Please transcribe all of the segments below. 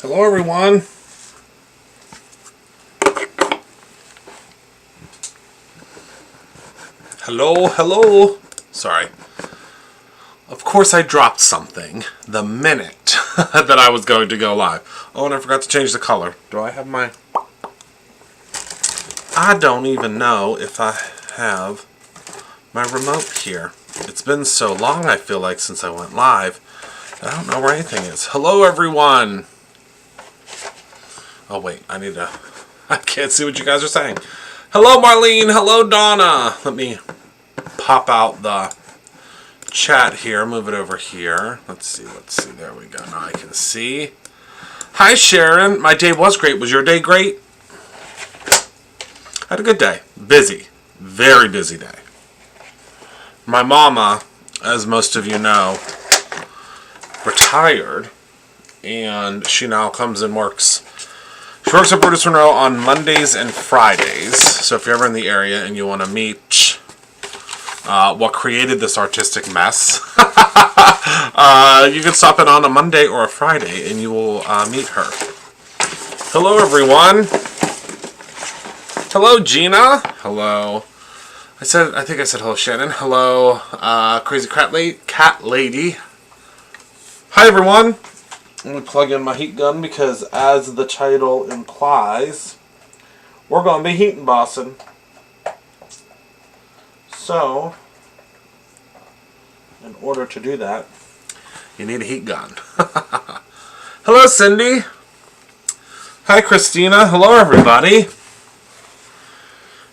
Hello, everyone. Hello. Sorry. Of course I dropped something the minute that I was going to go live. Oh, and I forgot to change the color. Do I have my... I don't even know if I have my remote here. It's been so long, I feel like, since I went live. I don't know where anything is. Hello, everyone. Oh, wait. I can't see what you guys are saying. Hello, Marlene. Hello, Donna. Let me pop out the chat here. Move it over here. Let's see. There we go. Now I can see. Hi, Sharon. My day was great. Was your day great? I had a good day. Busy. Very busy day. My mama, as most of you know, retired, and she now comes and works. She works at Brutus Monroe on Mondays and Fridays. So if you're ever in the area and you want to meet what created this artistic mess, you can stop in on a Monday or a Friday and you will meet her. Hello, everyone. Hello, Gina. Hello. I think I said hello, Shannon. Hello, Crazy Cat Lady. Hi, everyone. Let me plug in my heat gun because, as the title implies, we're going to be heat embossing. So, in order to do that, you need a heat gun. Hello, Cindy. Hi, Christina. Hello, everybody.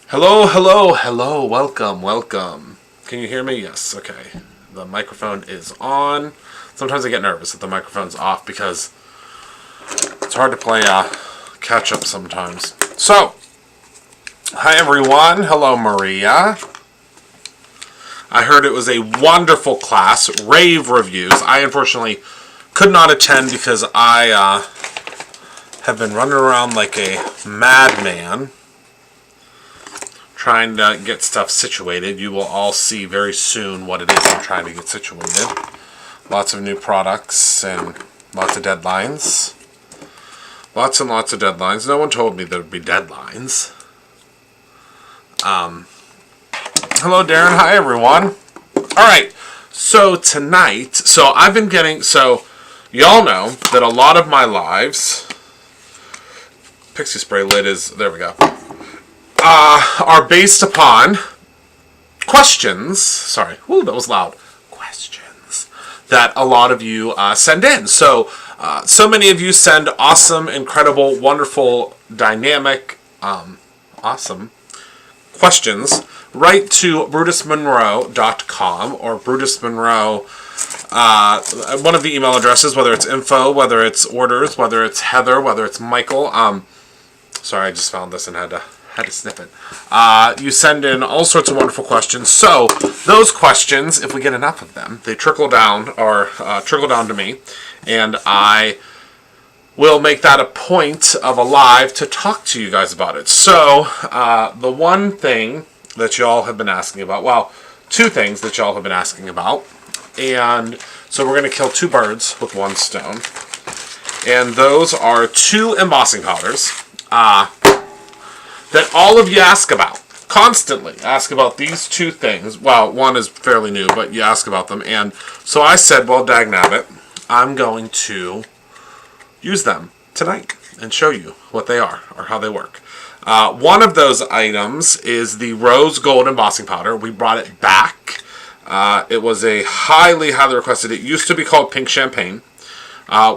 Hello. Welcome. Can you hear me? Yes. Okay. The microphone is on. Sometimes I get nervous if the microphone's off because it's hard to play catch up sometimes. So, hi everyone. Hello, Maria. I heard it was a wonderful class. Rave reviews. I unfortunately could not attend because I have been running around like a madman trying to get stuff situated. You will all see very soon what it is I'm trying to get situated. Lots of new products and lots of deadlines. Lots and lots of deadlines. No one told me there would be deadlines. Hello, Darren. Hi, everyone. Alright, so tonight, I've been getting, y'all know that a lot of my lives, Pixie Spray lid is, there we go, are based upon questions. Sorry, ooh, that was loud. Questions that a lot of you send in. So many of you send awesome, incredible, wonderful, dynamic, awesome questions right to brutusmonroe.com or Brutus Monroe, one of the email addresses, whether it's info, whether it's orders, whether it's Heather, whether it's Michael. Sorry, I just found this and had to snip it. You send in all sorts of wonderful questions. So those questions, if we get enough of them, they trickle down to me, and I will make that a point of a live to talk to you guys about it. So the one thing that y'all have been asking about, well, two things that y'all have been asking about, and so we're going to kill two birds with one stone, and those are two embossing powders. That all of you ask about, constantly ask about these two things. Well, one is fairly new, but you ask about them. And so I said, well, dagnabbit, I'm going to use them tonight and show you what they are or how they work. One of those items is the rose gold embossing powder. We brought it back. It was a highly requested. It used to be called pink champagne.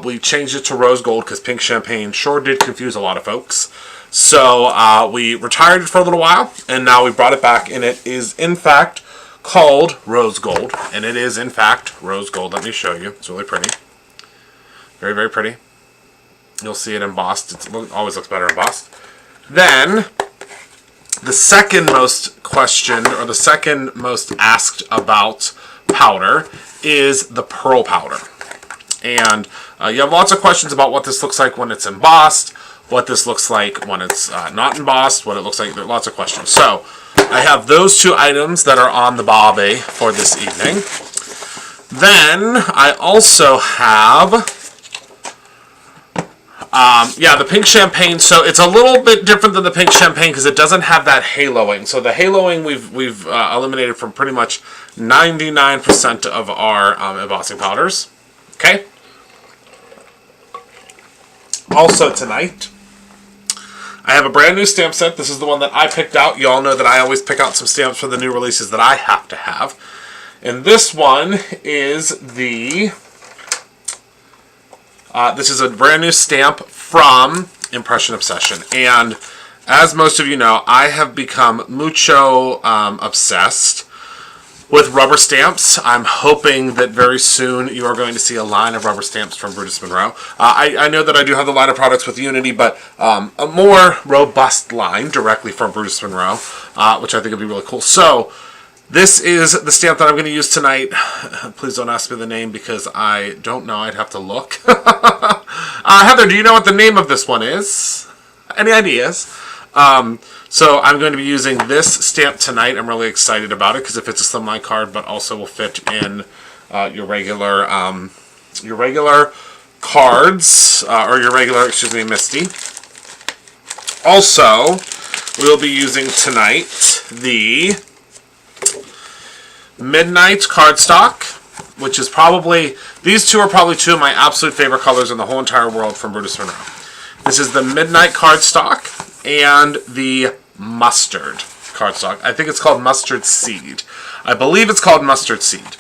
We changed it to rose gold because pink champagne sure did confuse a lot of folks. So we retired it for a little while, and now we brought it back, and it is, in fact, called rose gold. And it is, in fact, rose gold. Let me show you. It's really pretty. Very, very pretty. You'll see it embossed. It always looks better embossed. Then, the second most questioned, or the second most asked about powder is the pearl powder. And you have lots of questions about what this looks like when it's embossed, what this looks like when it's not embossed, what it looks like. There are lots of questions. So I have those two items that are on the bobby for this evening. Then I also have Yeah, the pink champagne. So it's a little bit different than the pink champagne because it doesn't have that haloing. So the haloing we've eliminated from pretty much 99% of our embossing powders. Okay. Also tonight, I have a brand new stamp set. This is the one that I picked out. You all know that I always pick out some stamps for the new releases that I have to have. And this one is the... this is a brand new stamp from Impression Obsession. And as most of you know, I have become mucho obsessed with rubber stamps. I'm hoping that very soon you are going to see a line of rubber stamps from Brutus Monroe. I know that I do have the line of products with Unity, but a more robust line directly from Brutus Monroe, which I think would be really cool. So this is the stamp that I'm going to use tonight. Please don't ask me the name because I don't know. I'd have to look. Heather, do you know what the name of this one is? Any ideas? So I'm going to be using this stamp tonight. I'm really excited about it because it fits a slimline card, but also will fit in your regular cards or your regular, Misty. Also, we'll be using tonight the Midnight cardstock, which is probably, these two are probably two of my absolute favorite colors in the whole entire world from Brutus Monroe. This is the Midnight cardstock and the Mustard cardstock. I think it's called Mustard Seed. I believe it's called Mustard Seed.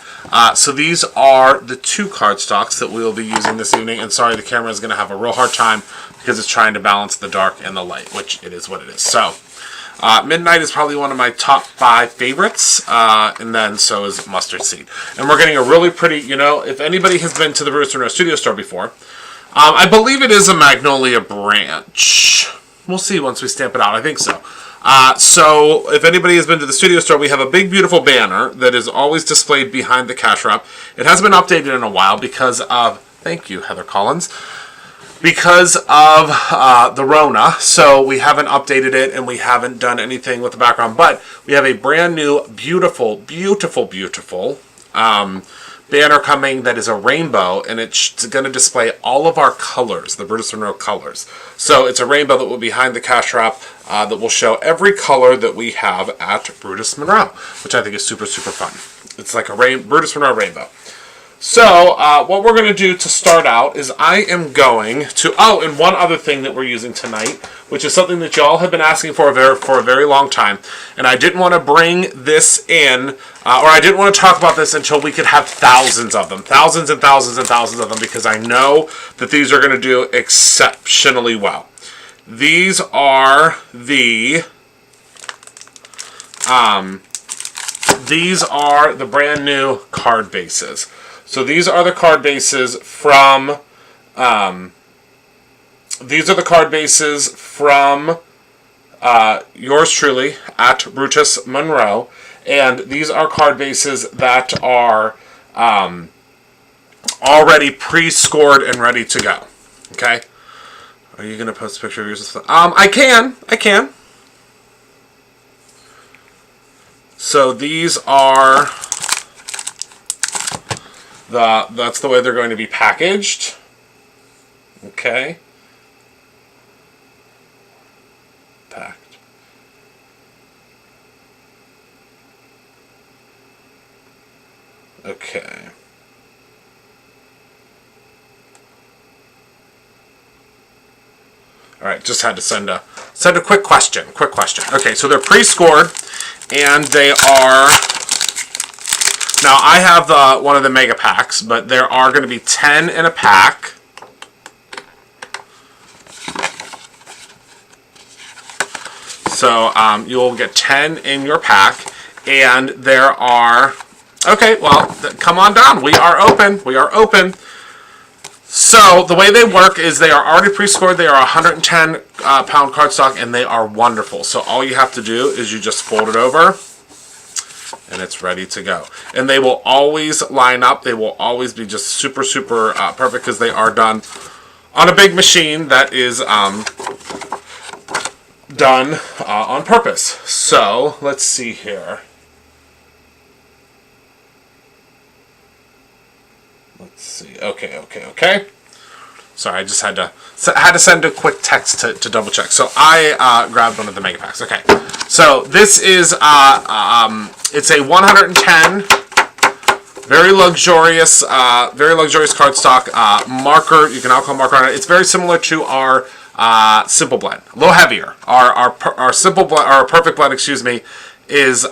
So these are the two cardstocks that we will be using this evening. And sorry, the camera is going to have a real hard time because it's trying to balance the dark and the light, which it is what it is. So Midnight is probably one of my top 5 favorites, and then so is Mustard Seed. And we're getting a really pretty, if anybody has been to the Brutus Monroe Studio Store before, I believe it is a Magnolia branch. We'll see once we stamp it out. I think so. So if anybody has been to the studio store, we have a big, beautiful banner that is always displayed behind the cash wrap. It hasn't been updated in a while because of, thank you, Heather Collins, because of the Rona. So we haven't updated it and we haven't done anything with the background. But we have a brand new, beautiful, beautiful, beautiful banner coming that is a rainbow, and it's going to display all of our colors, the Brutus Monroe colors. So it's a rainbow that will be behind the cash wrap that will show every color that we have at Brutus Monroe, which I think is super, super fun. It's like a Brutus Monroe rainbow. So what we're going to do to start out is I am going to, and one other thing that we're using tonight, which is something that y'all have been asking for a very long time, and I didn't want to bring this in, or I didn't want to talk about this until we could have thousands of them, thousands and thousands and thousands of them, because I know that these are going to do exceptionally well. These are the brand new card bases. So these are the card bases from yours truly at Brutus Monroe, and these are card bases that are already pre-scored and ready to go. Okay, are you gonna post a picture of yours? I can. So these are. That's the way they're going to be packaged. Okay. Packed. Okay. All right, just had to send a quick question. Okay, so they're pre-scored, and they are. Now, I have one of the mega packs, but there are going to be 10 in a pack. So you'll get 10 in your pack, and there are... Okay, well, come on down. We are open. So the way they work is they are already pre-scored. They are 110 pound cardstock, and they are wonderful. So all you have to do is you just fold it over, and it's ready to go. And they will always line up. They will always be just super, super perfect because they are done on a big machine that is done on purpose. So let's see here. Let's see. Okay. Sorry, I just had to send a quick text to double check. So I grabbed one of the mega packs. Okay, so this is it's a 110, very luxurious cardstock marker. You can alcohol marker on it. It's very similar to our Simple Blend, a little heavier. Our Simple Blend, our Perfect Blend, excuse me, is 80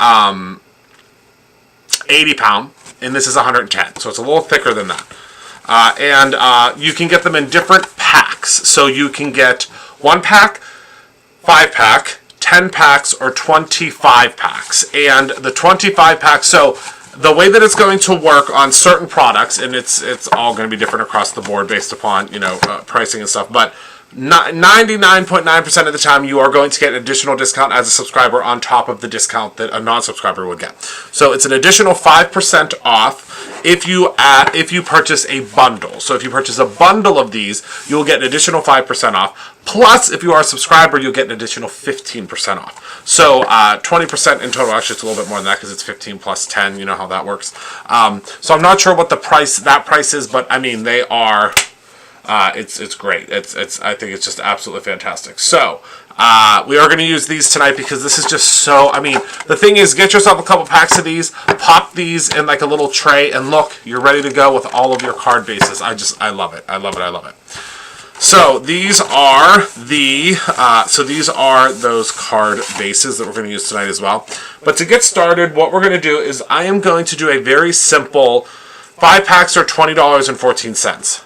pound, and this is 110, so it's a little thicker than that. And you can get them in different packs. So you can get 1 pack, 5 pack, 10 packs, or 25 packs. And the 25 packs, so the way that it's going to work on certain products, and it's all going to be different across the board based upon, pricing and stuff, but 99.9% of the time you are going to get an additional discount as a subscriber on top of the discount that a non-subscriber would get. So it's an additional 5% off if you purchase a bundle. So if you purchase a bundle of these, you'll get an additional 5% off. Plus, if you are a subscriber, you'll get an additional 15% off. So 20% in total. Actually, it's a little bit more than that because it's 15 plus 10. You know how that works. So I'm not sure what that price is, but I mean they are. It's great. I think it's just absolutely fantastic. So we are going to use these tonight because this is just so. I mean, the thing is, get yourself a couple packs of these, pop these in like a little tray, and look, you're ready to go with all of your card bases. I love it. I love it. I love it. So these are those card bases that we're going to use tonight as well. But to get started, what we're going to do is I am going to do a very simple 5 packs are $20.14.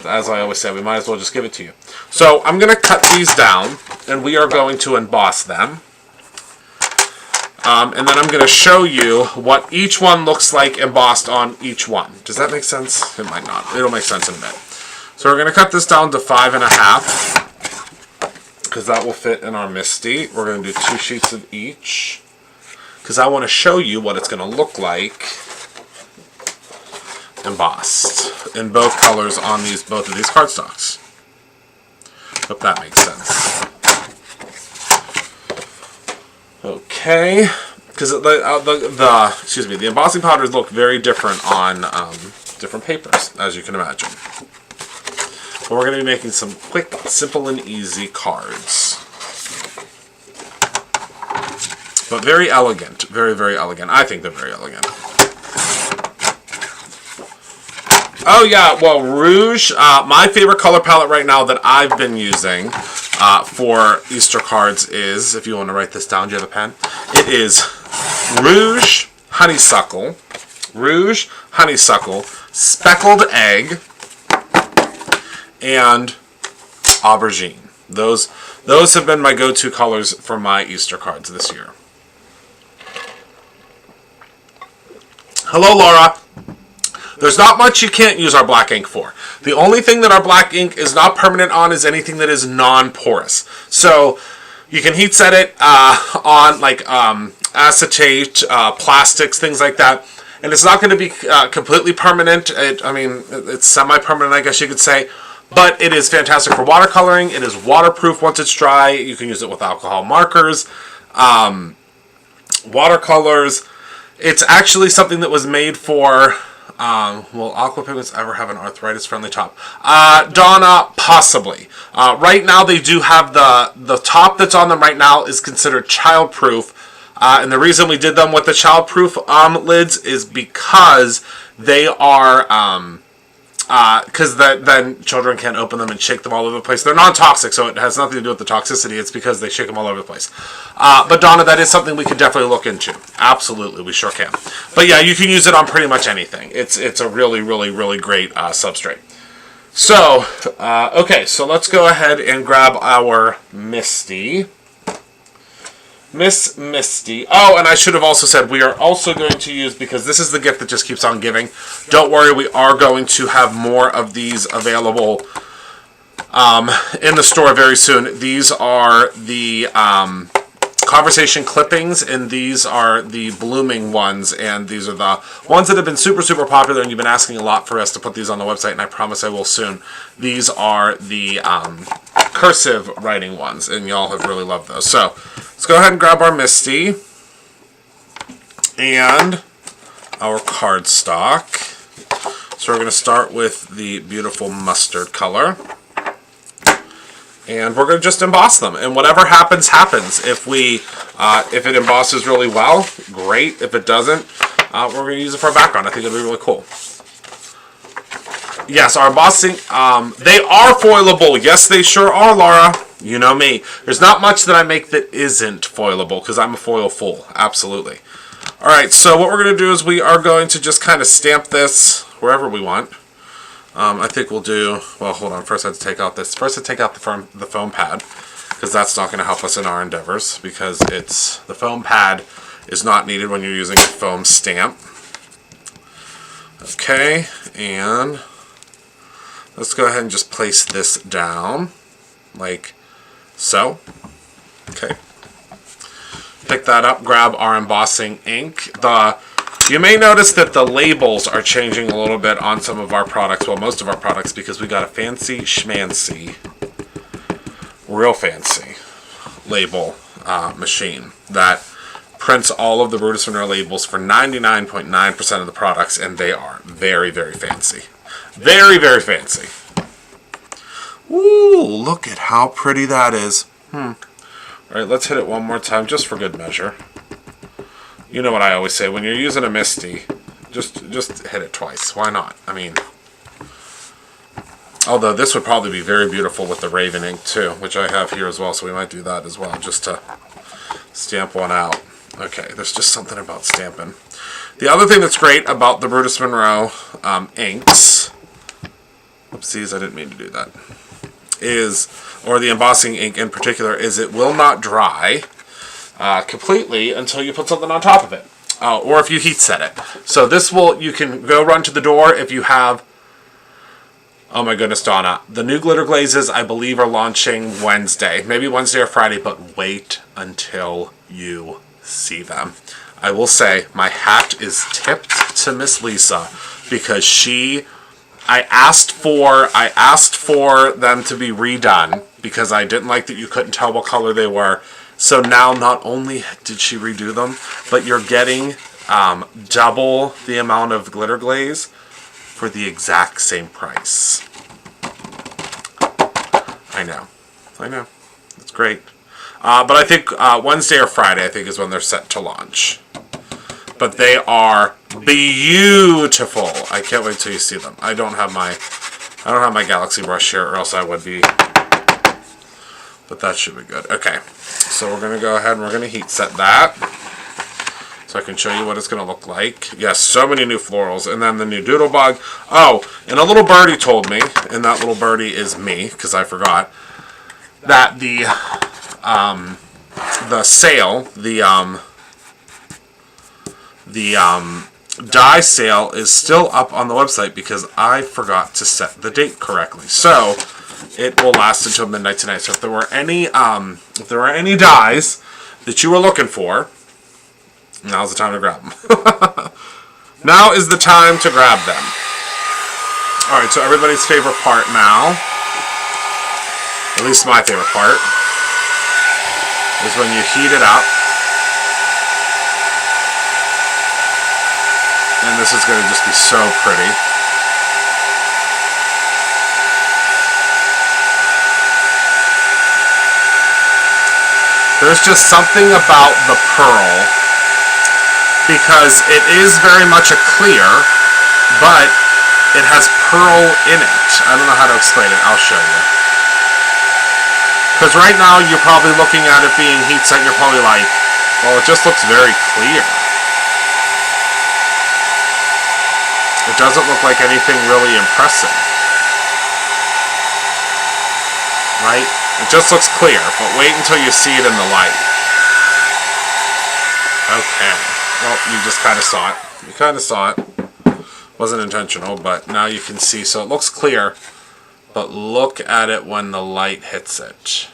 As I always say, we might as well just give it to you. So I'm going to cut these down, and we are going to emboss them. And then I'm going to show you what each one looks like embossed on each one. Does that make sense? It might not. It'll make sense in a bit. So we're going to cut this down to 5.5, because that will fit in our Misty. We're going to do 2 sheets of each, because I want to show you what it's going to look like embossed in both colors on both of these cardstocks. Hope that makes sense. Okay, because the embossing powders look very different on different papers, as you can imagine. But we're going to be making some quick, simple, and easy cards. But very elegant, very, very elegant. I think they're very elegant. Oh yeah, well, Rouge, my favorite color palette right now that I've been using for Easter cards is, if you want to write this down, do you have a pen? It is Rouge Honeysuckle, Speckled Egg, and Aubergine. Those have been my go-to colors for my Easter cards this year. Hello, Laura. There's not much you can't use our black ink for. The only thing that our black ink is not permanent on is anything that is non-porous. So you can heat set it on like acetate, plastics, things like that. And it's not going to be completely permanent. It's semi-permanent, I guess you could say. But it is fantastic for watercoloring. It is waterproof once it's dry. You can use it with alcohol markers, watercolors. It's actually something that was made for... will aqua pigments ever have an arthritis-friendly top? Donna, possibly. Right now, they do have the top that's on them right now is considered child-proof. And the reason we did them with the child-proof lids is because they are... because then children can't open them and shake them all over the place. They're non-toxic, so it has nothing to do with the toxicity. It's because they shake them all over the place. But Donna, that is something we could definitely look into. Absolutely, we sure can. But yeah, you can use it on pretty much anything. It's a really, really, really great substrate. So, okay, so let's go ahead and grab our Misty. Miss Misty. Oh, and I should have also said we are also going to use, because this is the gift that just keeps on giving. Don't worry, we are going to have more of these available in the store very soon. These are the conversation clippings, and these are the blooming ones, and these are the ones that have been super, super popular, and you've been asking a lot for us to put these on the website, and I promise I will soon. These are the cursive writing ones, and y'all have really loved those. So let's go ahead and grab our Misty and our cardstock. So we're going to start with the beautiful mustard color. And we're going to just emboss them. And whatever happens, happens. If it embosses really well, great. If it doesn't, we're going to use it for a background. I think it'll be really cool. Yes, our embossing, they are foilable. Yes, they sure are, Laura. You know me. There's not much that I make that isn't foilable, because I'm a foil fool. Absolutely. Alright, so what we're going to do is we are going to just kind of stamp this wherever we want. I think we'll do, well, hold on. First I have to take out this. First I take out the foam pad, because that's not going to help us in our endeavors, because the foam pad is not needed when you're using a foam stamp. Okay, and let's go ahead and just place this down, like so. Okay. Pick that up, grab our embossing ink. You may notice that the labels are changing a little bit on some of our products, well, most of our products, because we got a fancy schmancy, real fancy label machine that prints all of the Brutus Monroe labels for 99.9% of the products, and they are very, very fancy. Very, very fancy. Ooh, look at how pretty that is. Alright, let's hit it one more time, just for good measure. You know what I always say, when you're using a Misty, just hit it twice. Why not? I mean, although this would probably be very beautiful with the Raven ink too, which I have here as well, so we might do that as well, just to stamp one out. Okay, there's just something about stamping. The other thing that's great about the Brutus Monroe inks, oopsies, I didn't mean to do that, or the embossing ink in particular, is it will not dry completely until you put something on top of it, or if you heat set it. So this you can go run to the door if you have, oh my goodness, Donna, the new glitter glazes I believe are launching Wednesday, maybe Wednesday or Friday, but wait until you see them. I will say my hat is tipped to Miss Lisa, because I asked for them to be redone because I didn't like that you couldn't tell what color they were. So now not only did she redo them, but you're getting double the amount of glitter glaze for the exact same price. I know. It's great. But I think Wednesday or Friday, I think, is when they're set to launch. But they are beautiful. I can't wait till you see them. I don't have my Galaxy brush here, or else I would be. But that should be good. Okay, so we're gonna go ahead and we're gonna heat set that, so I can show you what it's gonna look like. Yes, so many new florals, and then the new Doodlebug. Oh, and a little birdie told me, and that little birdie is me, because I forgot that the sale, the dye sale is still up on the website because I forgot to set the date correctly. So it will last until midnight tonight. So if there were any dyes that you were looking for, now's the time to grab them. Now is the time to grab them. All right, so everybody's favorite part now, at least my favorite part, is when you heat it up. And this is going to just be so pretty. There's just something about the pearl, because it is very much a clear, but it has pearl in it. I don't know how to explain it. I'll show you. Because right now you're probably looking at it being heat set, you're probably like, well, it just looks very clear. It doesn't look like anything really impressive. Right? It just looks clear, but wait until you see it in the light. Okay. Well, you just kind of saw it. You kind of saw it. Wasn't intentional, but now you can see. So it looks clear, but look at it when the light hits it.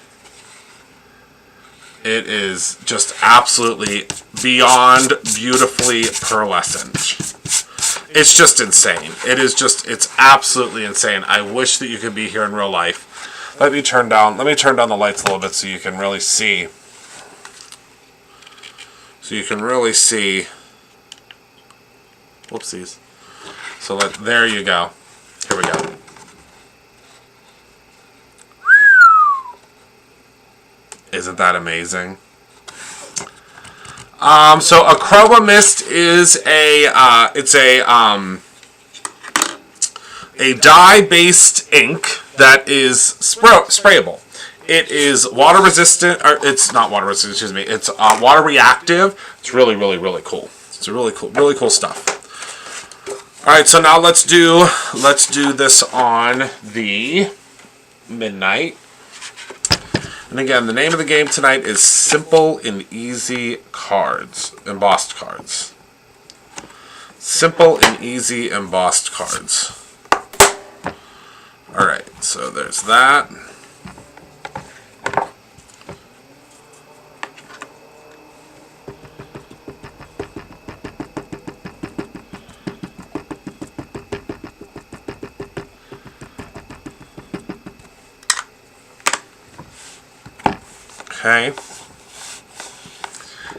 It is just absolutely beyond beautifully pearlescent. It's just insane. It's absolutely insane. I wish that you could be here in real life. Let me turn down the lights a little bit so you can really see. Whoopsies. So there you go. Here we go. Isn't that amazing? So Acryla Mist is a dye-based ink that is sprayable. It is water resistant, or it's not water resistant, excuse me. It's water reactive. It's really, really, really cool. It's really cool stuff. All right, so now let's do this on the Midnight. And again, the name of the game tonight is Simple and Easy Cards, embossed cards. Simple and easy embossed cards. All right, so there's that. Okay.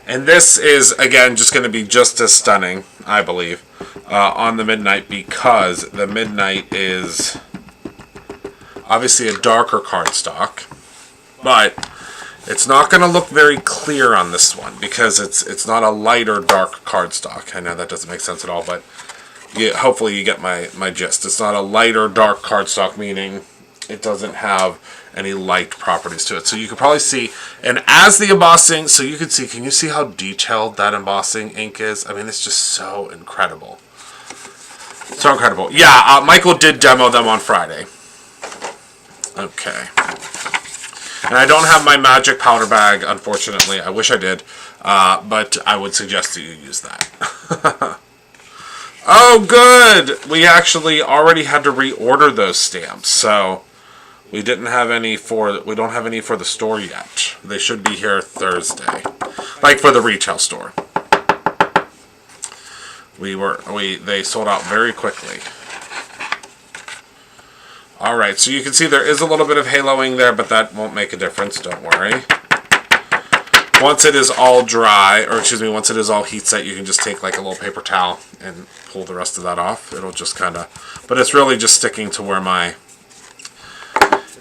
And this is, again, just going to be just as stunning, I believe, on the Midnight, because the Midnight is obviously a darker cardstock, but it's not going to look very clear on this one because it's not a lighter dark cardstock. I know that doesn't make sense at all, but hopefully you get my gist. It's not a lighter dark cardstock, meaning it doesn't have any light properties to it. So you can probably see, and as the embossing, so you can see, can you see how detailed that embossing ink is? I mean, it's just so incredible. So incredible. Yeah, Michael did demo them on Friday. Okay. And I don't have my magic powder bag, unfortunately. I wish I did, but I would suggest that you use that. Oh, good! We actually already had to reorder those stamps, so we don't have any for the store yet. They should be here Thursday, like for the retail store. They sold out very quickly. All right, so you can see there is a little bit of haloing there, but that won't make a difference. Don't worry. Once it is all dry, or excuse me, once it is all heat set, you can just take like a little paper towel and pull the rest of that off. It'll just kind of, but it's really just sticking to where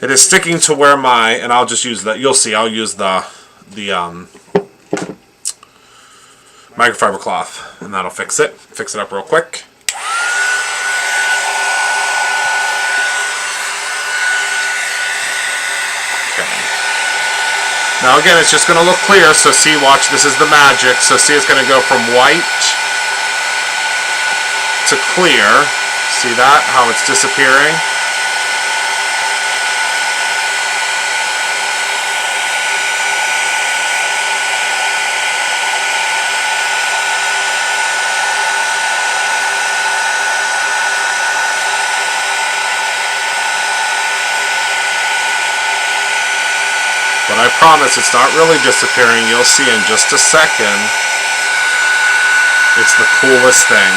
it is sticking to where and I'll just use that. You'll see, I'll use the microfiber cloth, and that'll fix it up real quick. Now again, it's just going to look clear, so see, watch, this is the magic. So see, it's going to go from white to clear. See that? How it's disappearing? But I promise it's not really disappearing. You'll see in just a second. It's the coolest thing.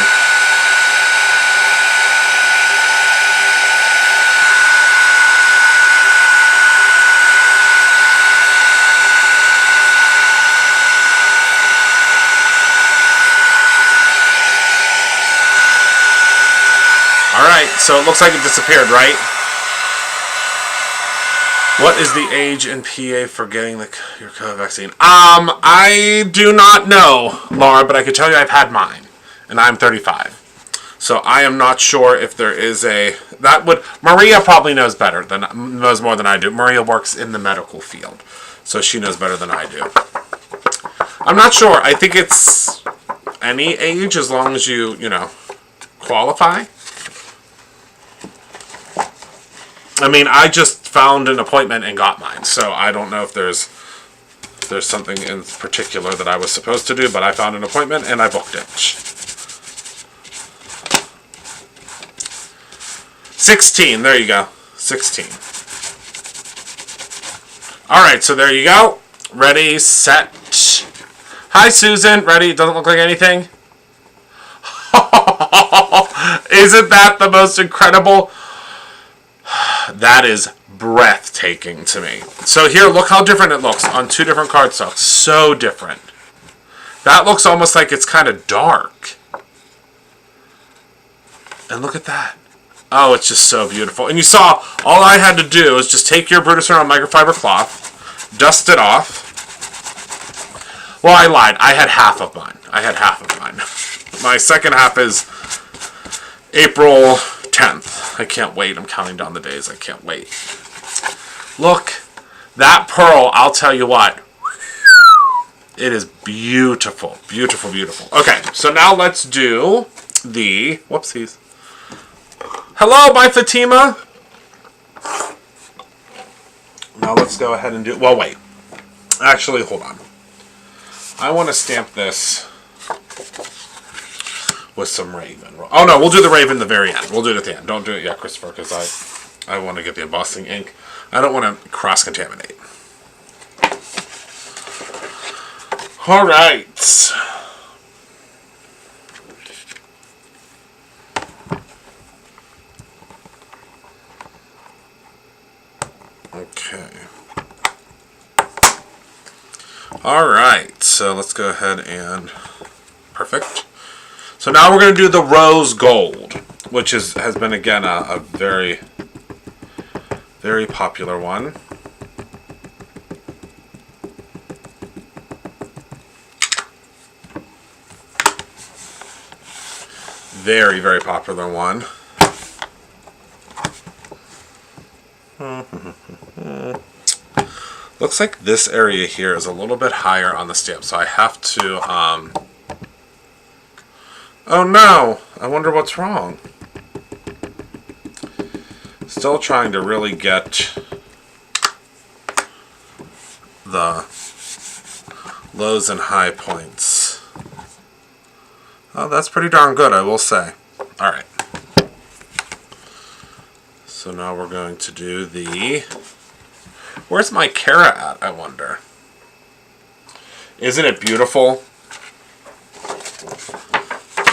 Alright, so it looks like it disappeared, right? What is the age in PA for getting your COVID vaccine? I do not know, Laura, but I can tell you I've had mine, and I'm 35. So I am not sure if there is Maria probably knows more than I do. Maria works in the medical field, so she knows better than I do. I'm not sure. I think it's any age as long as you qualify. I mean, I just found an appointment and got mine, so I don't know if there's something in particular that I was supposed to do, but I found an appointment and I booked it. 16, there you go. 16. Alright, so there you go. Ready, set. Hi, Susan. Ready? Doesn't look like anything. Isn't that the most incredible? That is breathtaking to me. So here, look how different it looks on two different cardstocks. So different. That looks almost like it's kind of dark. And look at that. Oh, it's just so beautiful. And you saw, all I had to do is just take your Brutus Around microfiber cloth, dust it off. Well, I lied. I had half of mine. My second half is April 10th. I can't wait. I'm counting down the days. I can't wait. Look, that pearl, I'll tell you what. It is beautiful. Beautiful, beautiful. Okay, so now let's do the... Whoopsies. Hello, my Fatima. Now let's go ahead and do... Well, wait. Actually, hold on. I want to stamp this with some Raven. Oh, no, we'll do the Raven the very end. We'll do it at the end. Don't do it yet, Christopher, because I want to get the embossing ink. I don't want to cross-contaminate. All right. Okay. All right. So let's go ahead and perfect. So now we're going to do the rose gold, which has been again a very, very popular one. Very, very popular one. Looks like this area here is a little bit higher on the stamp, so I have to, oh no! I wonder what's wrong. Still trying to really get the lows and high points. Oh, that's pretty darn good, I will say. Alright. So now we're going to do the... Where's my Kara at, I wonder? Isn't it beautiful?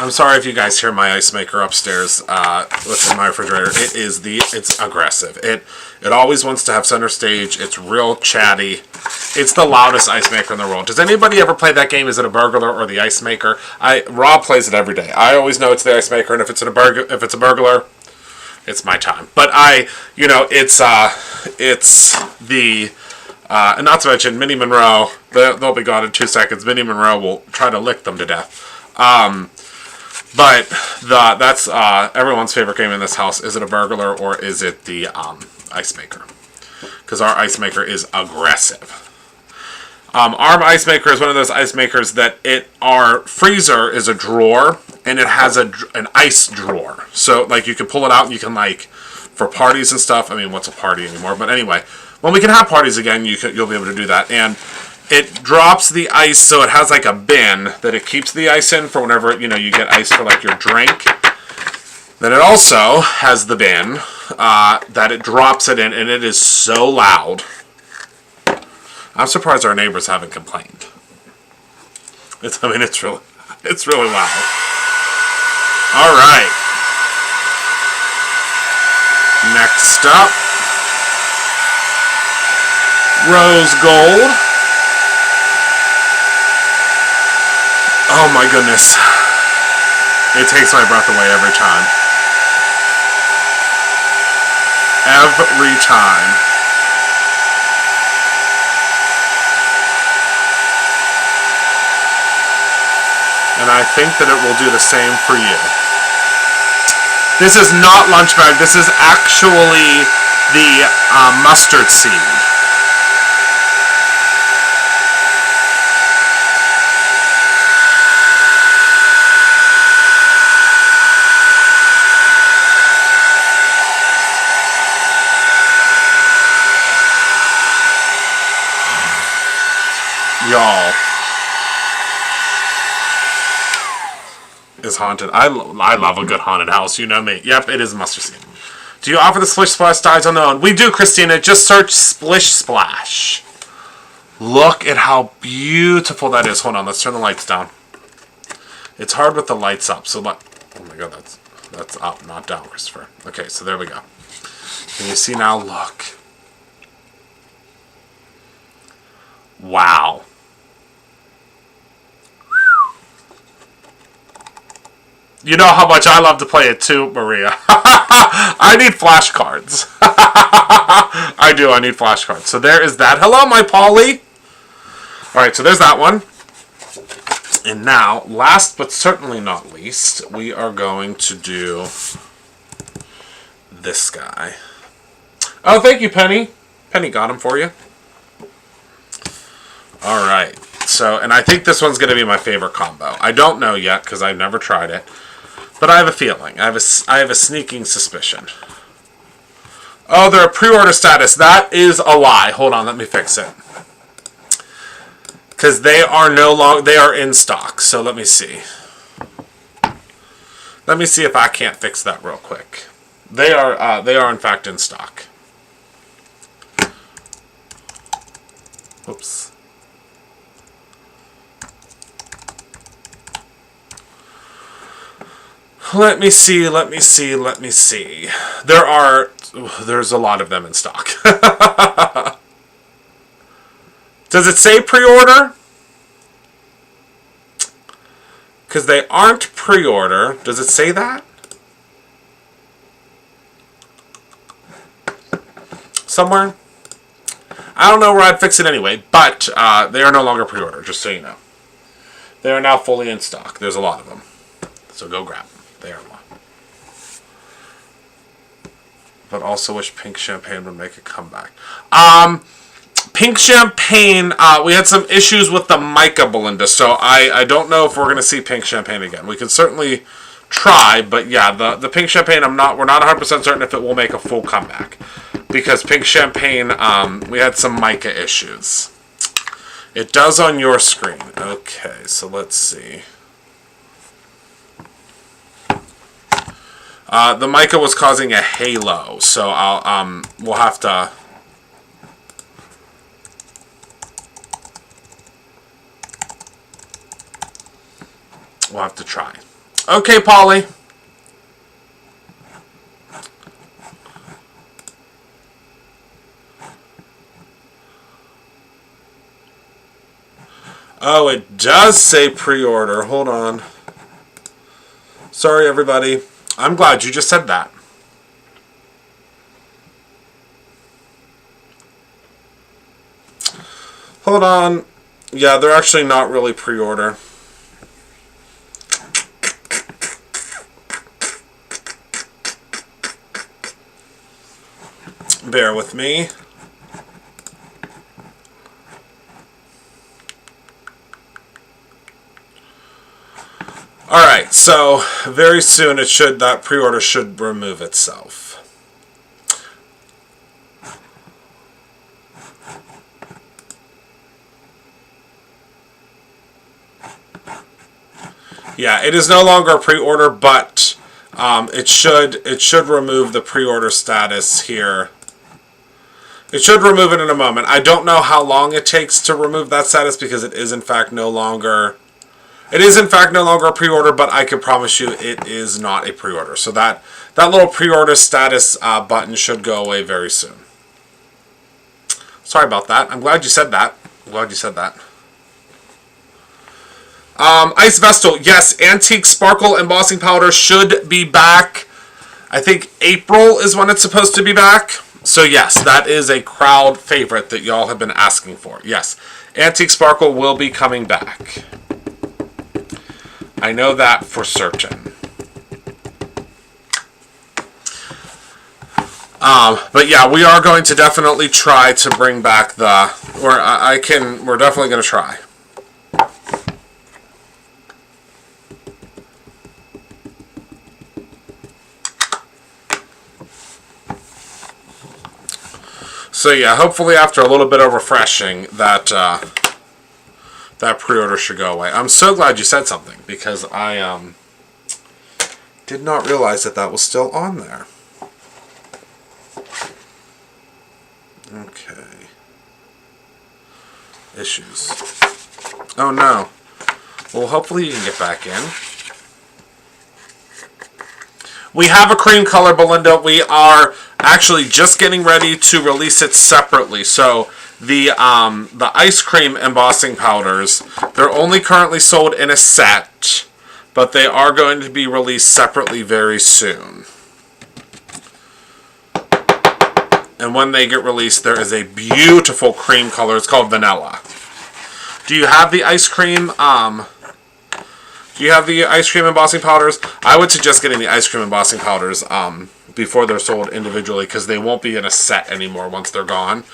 I'm sorry if you guys hear my ice maker upstairs within my refrigerator. It's aggressive. It always wants to have center stage. It's real chatty. It's the loudest ice maker in the world. Does anybody ever play that game? Is it a burglar or the ice maker? Rob plays it every day. I always know it's the ice maker, and if it's a burglar, it's my time. But it's the and not to mention Minnie Monroe. They'll be gone in 2 seconds. Minnie Monroe will try to lick them to death. But that's everyone's favorite game in this house. Is it a burglar or is it the ice maker? Because our ice maker is aggressive. Our ice maker is one of those ice makers that our freezer is a drawer, and it has an ice drawer. So, like, you can pull it out and you can, like, for parties and stuff. I mean, what's a party anymore? But anyway, when we can have parties again, you'll be able to do that. And it drops the ice, so it has, like, a bin that it keeps the ice in for whenever, you get ice for, like, your drink. Then it also has the bin that it drops it in, and it is so loud. I'm surprised our neighbors haven't complained. It's really loud. All right. Next up, rose gold. Oh my goodness. It takes my breath away every time. Every time. And I think that it will do the same for you. This is not lunch bag. This is actually the mustard seed. Y'all. Is haunted. I love a good haunted house. You know me. Yep, it is mustard seed. Do you offer the Splish Splash dyes unknown? We do, Christina. Just search Splish Splash. Look at how beautiful that is. Hold on, let's turn the lights down. It's hard with the lights up. So oh my god, that's up, not down, Christopher. Okay, so there we go. Can you see now? Look. Wow. You know how much I love to play it too, Maria. I need flashcards. I do. I need flashcards. So there is that. Hello, my Polly. All right, so there's that one. And now, last but certainly not least, we are going to do this guy. Oh, thank you, Penny. Penny got him for you. All right. So, and I think this one's going to be my favorite combo. I don't know yet because I've never tried it. But I have a feeling. I have a sneaking suspicion. Oh, they're a pre-order status. That is a lie. Hold on, let me fix it. Because they are they are in stock. So let me see. Let me see if I can't fix that real quick. They are in fact in stock. Oops. Let me see. There's a lot of them in stock. Does it say pre-order? Because they aren't pre-order. Does it say that? Somewhere? I don't know where I'd fix it anyway, but they are no longer pre-order, just so you know. They are now fully in stock. There's a lot of them. So go grab them. They are one. But also wish Pink Champagne would make a comeback. Pink Champagne, we had some issues with the mica, Belinda, so I don't know if we're going to see Pink Champagne again. We can certainly try, but yeah, the Pink Champagne, we're not 100% certain if it will make a full comeback. Because Pink Champagne, we had some mica issues. It does on your screen. Okay, so let's see. The mica was causing a halo, so we'll have to... We'll have to try. Okay, Polly. Oh, it does say pre-order. Hold on. Sorry, everybody. I'm glad you just said that. Hold on. Yeah, they're actually not really pre-order. Bear with me. Alright, so very soon that pre-order should remove itself. Yeah, it is no longer a pre-order, but it should remove the pre-order status here. It should remove it in a moment. I don't know how long it takes to remove that status because it is in fact no longer a pre-order, but I can promise you it is not a pre-order. So that little pre-order status button should go away very soon. Sorry about that. I'm glad you said that. Ice Vestal, yes, Antique Sparkle Embossing Powder should be back. I think April is when it's supposed to be back. So yes, that is a crowd favorite that y'all have been asking for. Yes, Antique Sparkle will be coming back. I know that for certain. But yeah, we are going to definitely try to bring back we're definitely going to try. So yeah, hopefully after a little bit of refreshing, that pre-order should go away. I'm so glad you said something, because I did not realize that was still on there. Okay. Issues. Oh no. Well, hopefully you can get back in. We have a cream color, Belinda. We are actually just getting ready to release it separately. So the ice cream embossing powders, they're only currently sold in a set. but they are going to be released separately very soon. And when they get released, there is a beautiful cream color. It's called Vanilla. Do you have the ice cream? Do you have the ice cream embossing powders? I would suggest getting the ice cream embossing powders before they're sold individually, because they won't be in a set anymore once they're gone.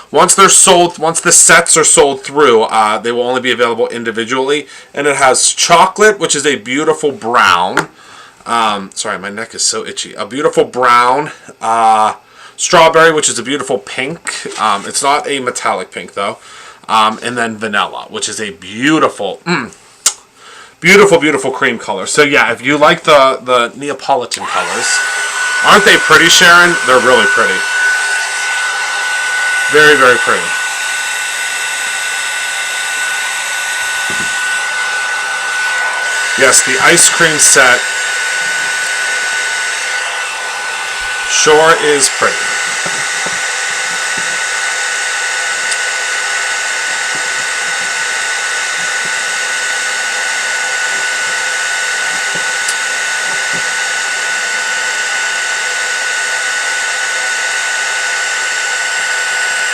Once they're sold, once the sets are sold through, they will only be available individually. And it has chocolate, which is a beautiful brown. Sorry, my neck is so itchy. A beautiful brown. Strawberry, which is a beautiful pink. It's not a metallic pink, though. And then vanilla, which is a beautiful, beautiful, beautiful cream color. So yeah, if you like the Neapolitan colors, aren't they pretty, Sharon? They're really pretty. Very, very pretty. Yes, the ice cream set sure is pretty.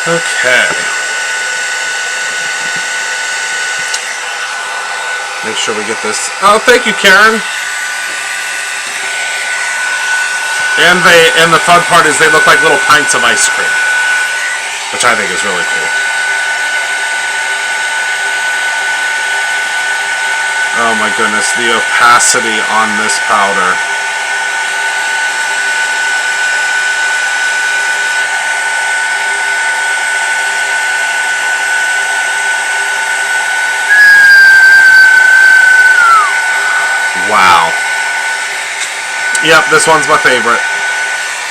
Okay. Make sure we get this. Oh, thank you, Karen. And the fun part is they look like little pints of ice cream, which I think is really cool. Oh my goodness, the opacity on this powder. Wow. Yep, this one's my favorite.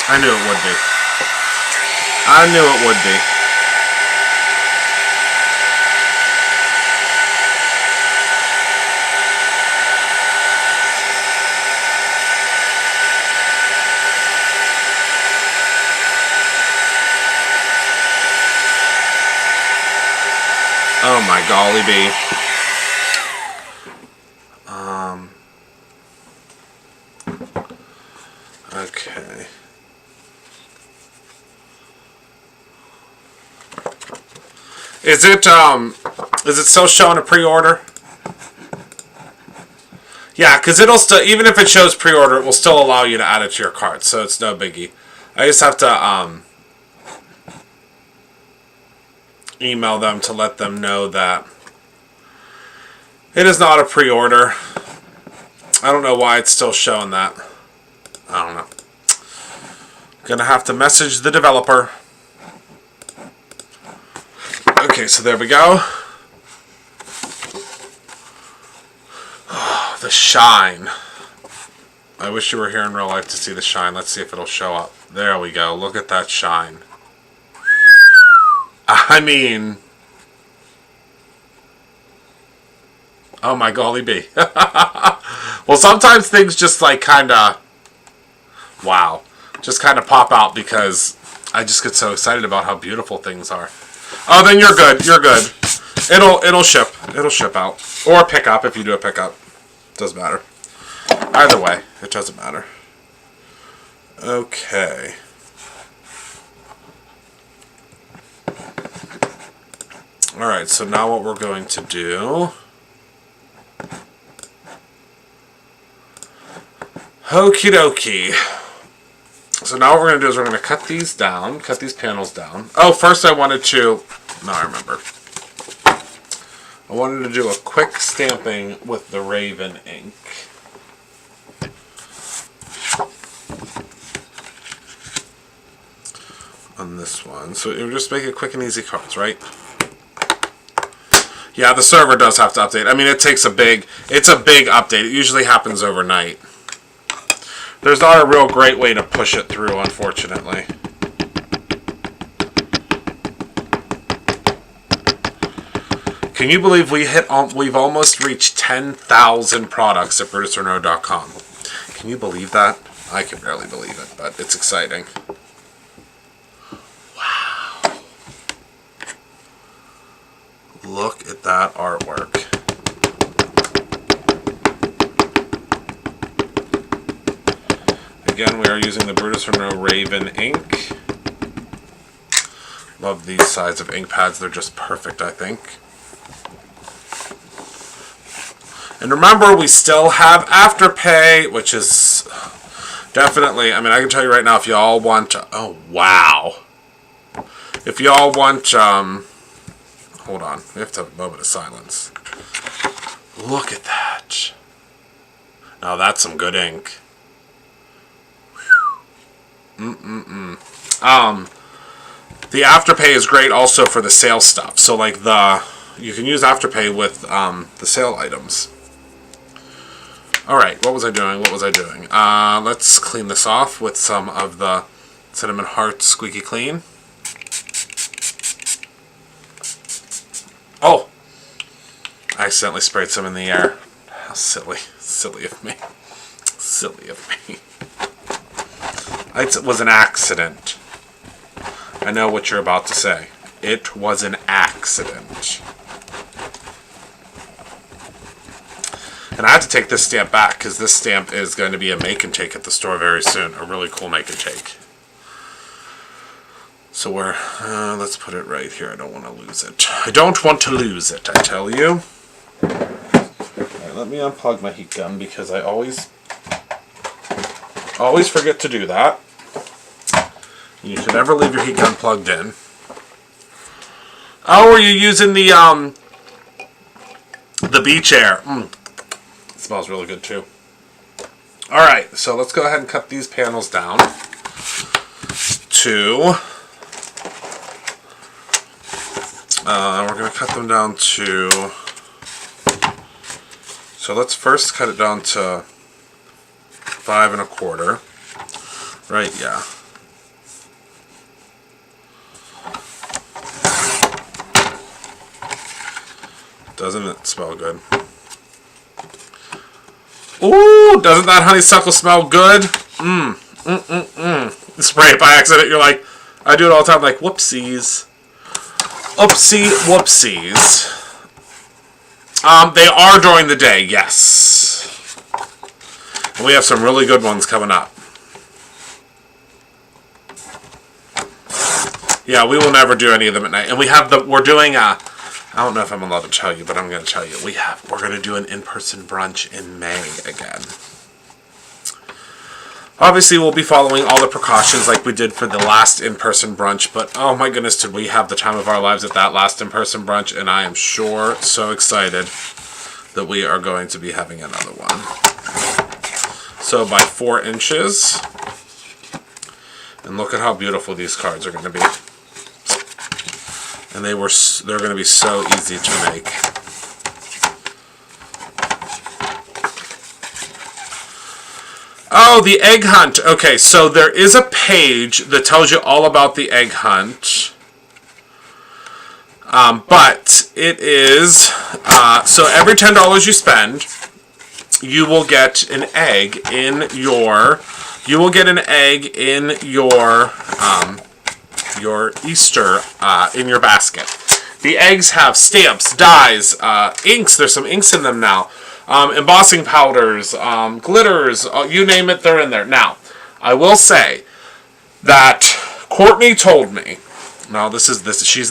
I knew it would be. I knew it would be. Oh my golly bee. Okay. Is it still showing a pre-order? Yeah, because it'll still, even if it shows pre-order, it will still allow you to add it to your cart, so it's no biggie. I just have to email them to let them know that it is not a pre-order. I don't know why it's still showing that. I don't know. Gonna have to message the developer. Okay, so there we go. Oh, the shine. I wish you were here in real life to see the shine. Let's see if it'll show up. There we go. Look at that shine. I mean... Oh my golly bee. Well, sometimes things just like kinda... Wow. Just kind of pop out because I just get so excited about how beautiful things are. Oh, then you're good. You're good. It'll ship. It'll ship out. Or pick up if you do a pickup. Doesn't matter. Either way, it doesn't matter. Okay. Alright, so now what we're going to do... Okie dokie. So now what we're going to do is we're going to cut these down, cut these panels down. Oh, first I wanted to... No, I remember. I wanted to do a quick stamping with the Raven ink. On this one. So you just make it quick and easy cards, right? Yeah, the server does have to update. I mean, it's a big update. It usually happens overnight. There's not a real great way to push it through, unfortunately. Can you believe we've almost reached 10,000 products at BrutusRenault.com? Can you believe that? I can barely believe it, but it's exciting. Wow. Look at that artwork. Again, we are using the Brutus Monroe Raven ink. Love these size of ink pads. They're just perfect, I think. And remember, we still have Afterpay, which is definitely, I mean, I can tell you right now, if y'all want, oh, wow. If y'all want, hold on, we have to have a moment of silence. Look at that. Now that's some good ink. The Afterpay is great also for the sale stuff. So like you can use Afterpay with the sale items. Alright, what was I doing? Let's clean this off with some of the Cinnamon Heart Squeaky Clean. Oh! I accidentally sprayed some in the air. How silly. Silly of me. Silly of me. It was an accident. I know what you're about to say. It was an accident. And I had to take this stamp back because this stamp is going to be a make and take at the store very soon. A really cool make and take. So let's put it right here. I don't want to lose it. I don't want to lose it, I tell you. Alright, let me unplug my heat gun because I always forget to do that. You should never leave your heat gun plugged in. Oh, are you using the beach air? It smells really good too. Alright, so let's go ahead and cut these panels down to we're going to cut them down to, so let's first cut it down to 5 1/4. Right, yeah. Doesn't it smell good? Ooh, doesn't that honeysuckle smell good? Spray it by accident. You're like, I do it all the time, like, whoopsies. Whoopsies. They are during the day, yes. And we have some really good ones coming up. Yeah, we will never do any of them at night. And we're doing I don't know if I'm allowed to tell you, but I'm going to tell you. We're going to do an in-person brunch in May again. Obviously, we'll be following all the precautions like we did for the last in-person brunch, but oh my goodness, did we have the time of our lives at that last in-person brunch, and I am sure so excited that we are going to be having another one. So by 4 inches, and look at how beautiful these cards are going to be. And they're going to be so easy to make. Oh, the egg hunt. Okay, so there is a page that tells you all about the egg hunt. But it is, so every $10 you spend, you will get an egg in your Easter, in your basket. The eggs have stamps, dyes, inks. There's some inks in them now. Embossing powders, glitters, you name it, they're in there. Now, I will say that Courtney told me. Now, she's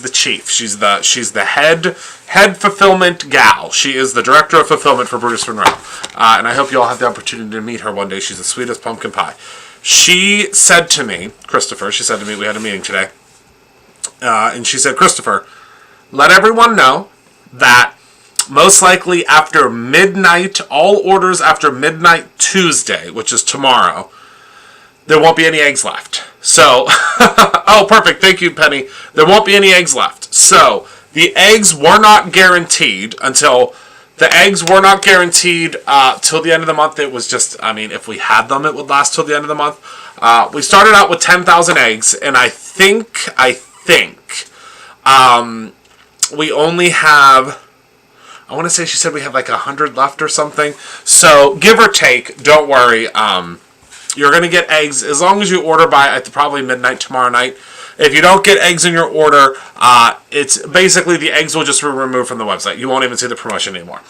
the chief. She's the head fulfillment gal. She is the director of fulfillment for Brutus Monroe. And I hope you all have the opportunity to meet her one day. She's the sweetest pumpkin pie. She said to me, we had a meeting today, and she said, Christopher, let everyone know that most likely after midnight, all orders after midnight Tuesday, which is tomorrow, there won't be any eggs left. So, oh, perfect. Thank you, Penny. There won't be any eggs left. So, the eggs were not guaranteed till the end of the month. It was just, I mean, if we had them, it would last till the end of the month. We started out with 10,000 eggs, and I think, we only have, I want to say she said we have like 100 left or something. So, give or take, don't worry. You're going to get eggs as long as you order by probably midnight tomorrow night. If you don't get eggs in your order, it's basically the eggs will just be removed from the website. You won't even see the promotion anymore.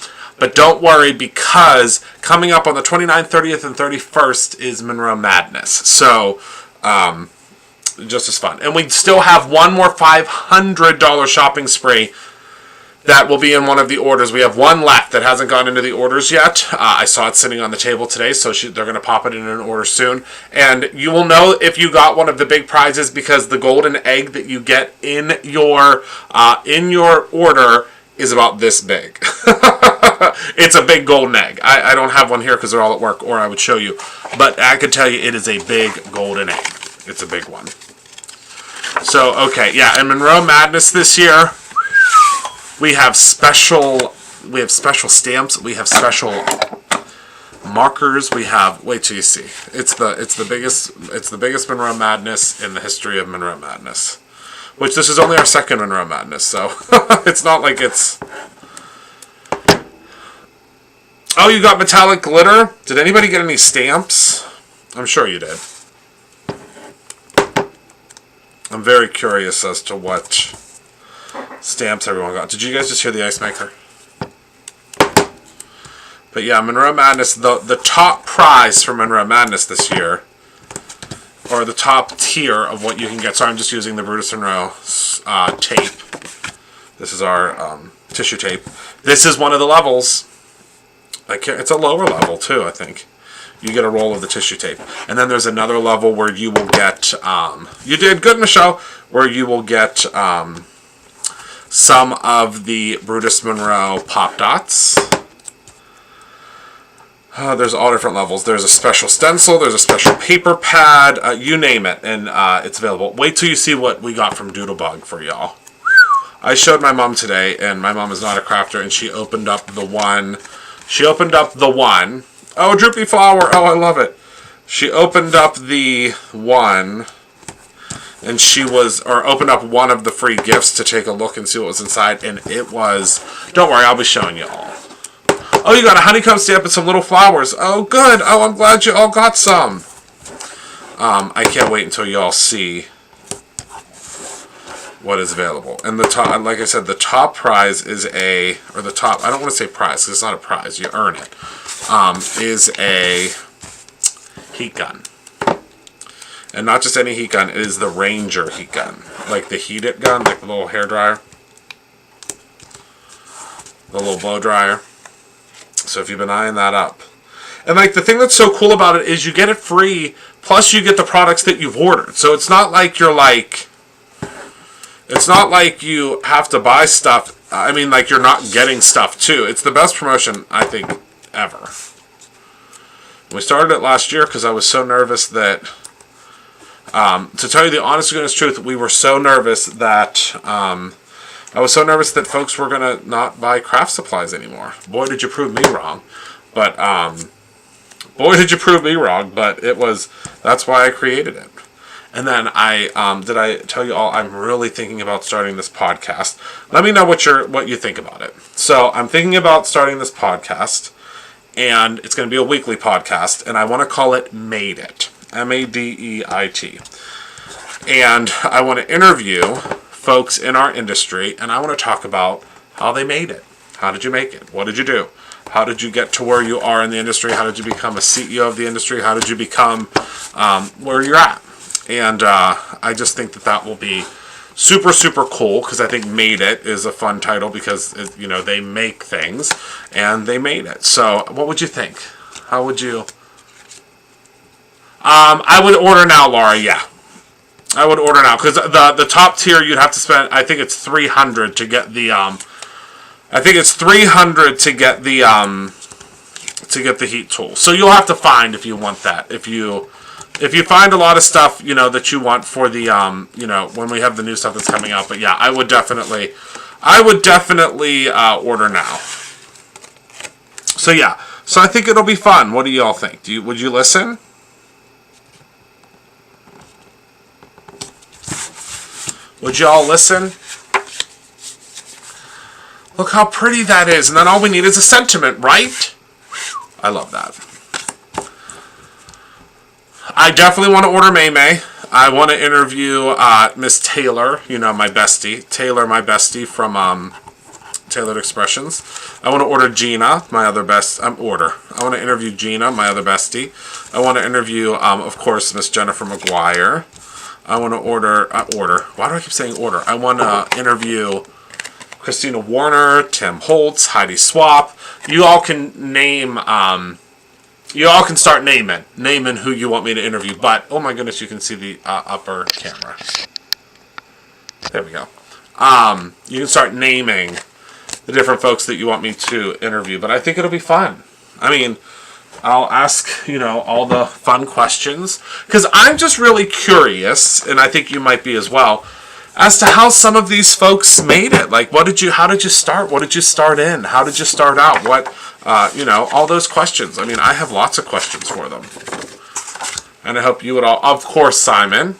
But don't worry, because coming up on the 29th, 30th, and 31st is Monroe Madness. So, just as fun. And we still have one more $500 shopping spree that will be in one of the orders. We have one left that hasn't gone into the orders yet. I saw it sitting on the table today, so they're going to pop it in an order soon. And you will know if you got one of the big prizes because the golden egg that you get in your order is about this big. It's a big golden egg. I don't have one here because they're all at work, or I would show you. But I can tell you it is a big golden egg. It's a big one. So, okay, yeah, and Monroe Madness this year, we have special stamps, we have special markers, we have, wait till you see. It's the biggest Monroe Madness in the history of Monroe Madness. Which this is only our second Monroe Madness, so it's not like it's... Oh, you got metallic glitter? Did anybody get any stamps? I'm sure you did. I'm very curious as to what stamps everyone got. Did you guys just hear the ice maker? But yeah, Monroe Madness, the top prize for Monroe Madness this year, or the top tier of what you can get. So I'm just using the Brutus Monroe tape. This is our tissue tape. This is one of the levels. It's a lower level too, I think. You get a roll of the tissue tape. And then there's another level where you will get, you did good, Michelle, where you will get some of the Brutus Monroe Pop Dots. There's all different levels. There's a special stencil, there's a special paper pad, you name it, and it's available. Wait till you see what we got from Doodlebug for y'all. I showed my mom today, and my mom is not a crafter, and she opened up the one. Oh, Droopy Flower. Oh, I love it. She opened up the one, and opened up one of the free gifts to take a look and see what was inside, and it was, don't worry, I'll be showing you all. Oh, you got a honeycomb stamp and some little flowers. Oh, good. Oh, I'm glad you all got some. I can't wait until you all see what is available. And the top, like I said, the top prize is I don't want to say prize because it's not a prize, you earn it, is a heat gun. And not just any heat gun, it is the Ranger heat gun. Like the heat it gun, like the little hair dryer. The little blow dryer. So if you've been eyeing that up. And like the thing that's so cool about it is you get it free, plus you get the products that you've ordered. So it's not like it's not like you have to buy stuff. I mean, like you're not getting stuff too. It's the best promotion, I think, ever. We started it last year because I was so nervous that, to tell you the honest to goodness truth, we were so nervous that, folks were going to not buy craft supplies anymore. Boy, did you prove me wrong. But, that's why I created it. And then did I tell you all, I'm really thinking about starting this podcast. Let me know what you think about it. So I'm thinking about starting this podcast, and it's going to be a weekly podcast, and I want to call it Made It. M-A-D-E-I-T. And I want to interview folks in our industry, and I want to talk about how they made it. How did you make it? What did you do? How did you get to where you are in the industry? How did you become a CEO of the industry? How did you become where you're at? And I just think that will be super, super cool, because I think Made It is a fun title because, they make things, and they made it. So what would you think? How would you... I would order now, Laura, yeah. I would order now, because the top tier you'd have to spend, I think it's $300 to get the, to get the heat tool. So you'll have to find if you want that. If you find a lot of stuff, that you want for the, when we have the new stuff that's coming out. But yeah, I would definitely order now. So yeah, so I think it'll be fun. What do you all think? Would you listen? Would you all listen? Look how pretty that is. And then all we need is a sentiment, right? I love that. I definitely want to order May May. I want to interview Miss Taylor, my bestie. Taylor, my bestie from Tailored Expressions. I want to order Gina, my other best. I want to interview Gina, my other bestie. I want to interview, of course, Miss Jennifer McGuire. I want to order. Why do I keep saying order? I want to interview Christina Warner, Tim Holtz, Heidi Swap. You all can name. You all can start naming who you want me to interview. But oh my goodness, you can see the upper camera. There we go. You can start naming the different folks that you want me to interview. But I think it'll be fun. I mean, I'll ask, all the fun questions. Because I'm just really curious, and I think you might be as well, as to how some of these folks made it. Like, how did you start? What did you start in? How did you start out? What, all those questions. I mean, I have lots of questions for them. And I hope you would all, of course, Simon.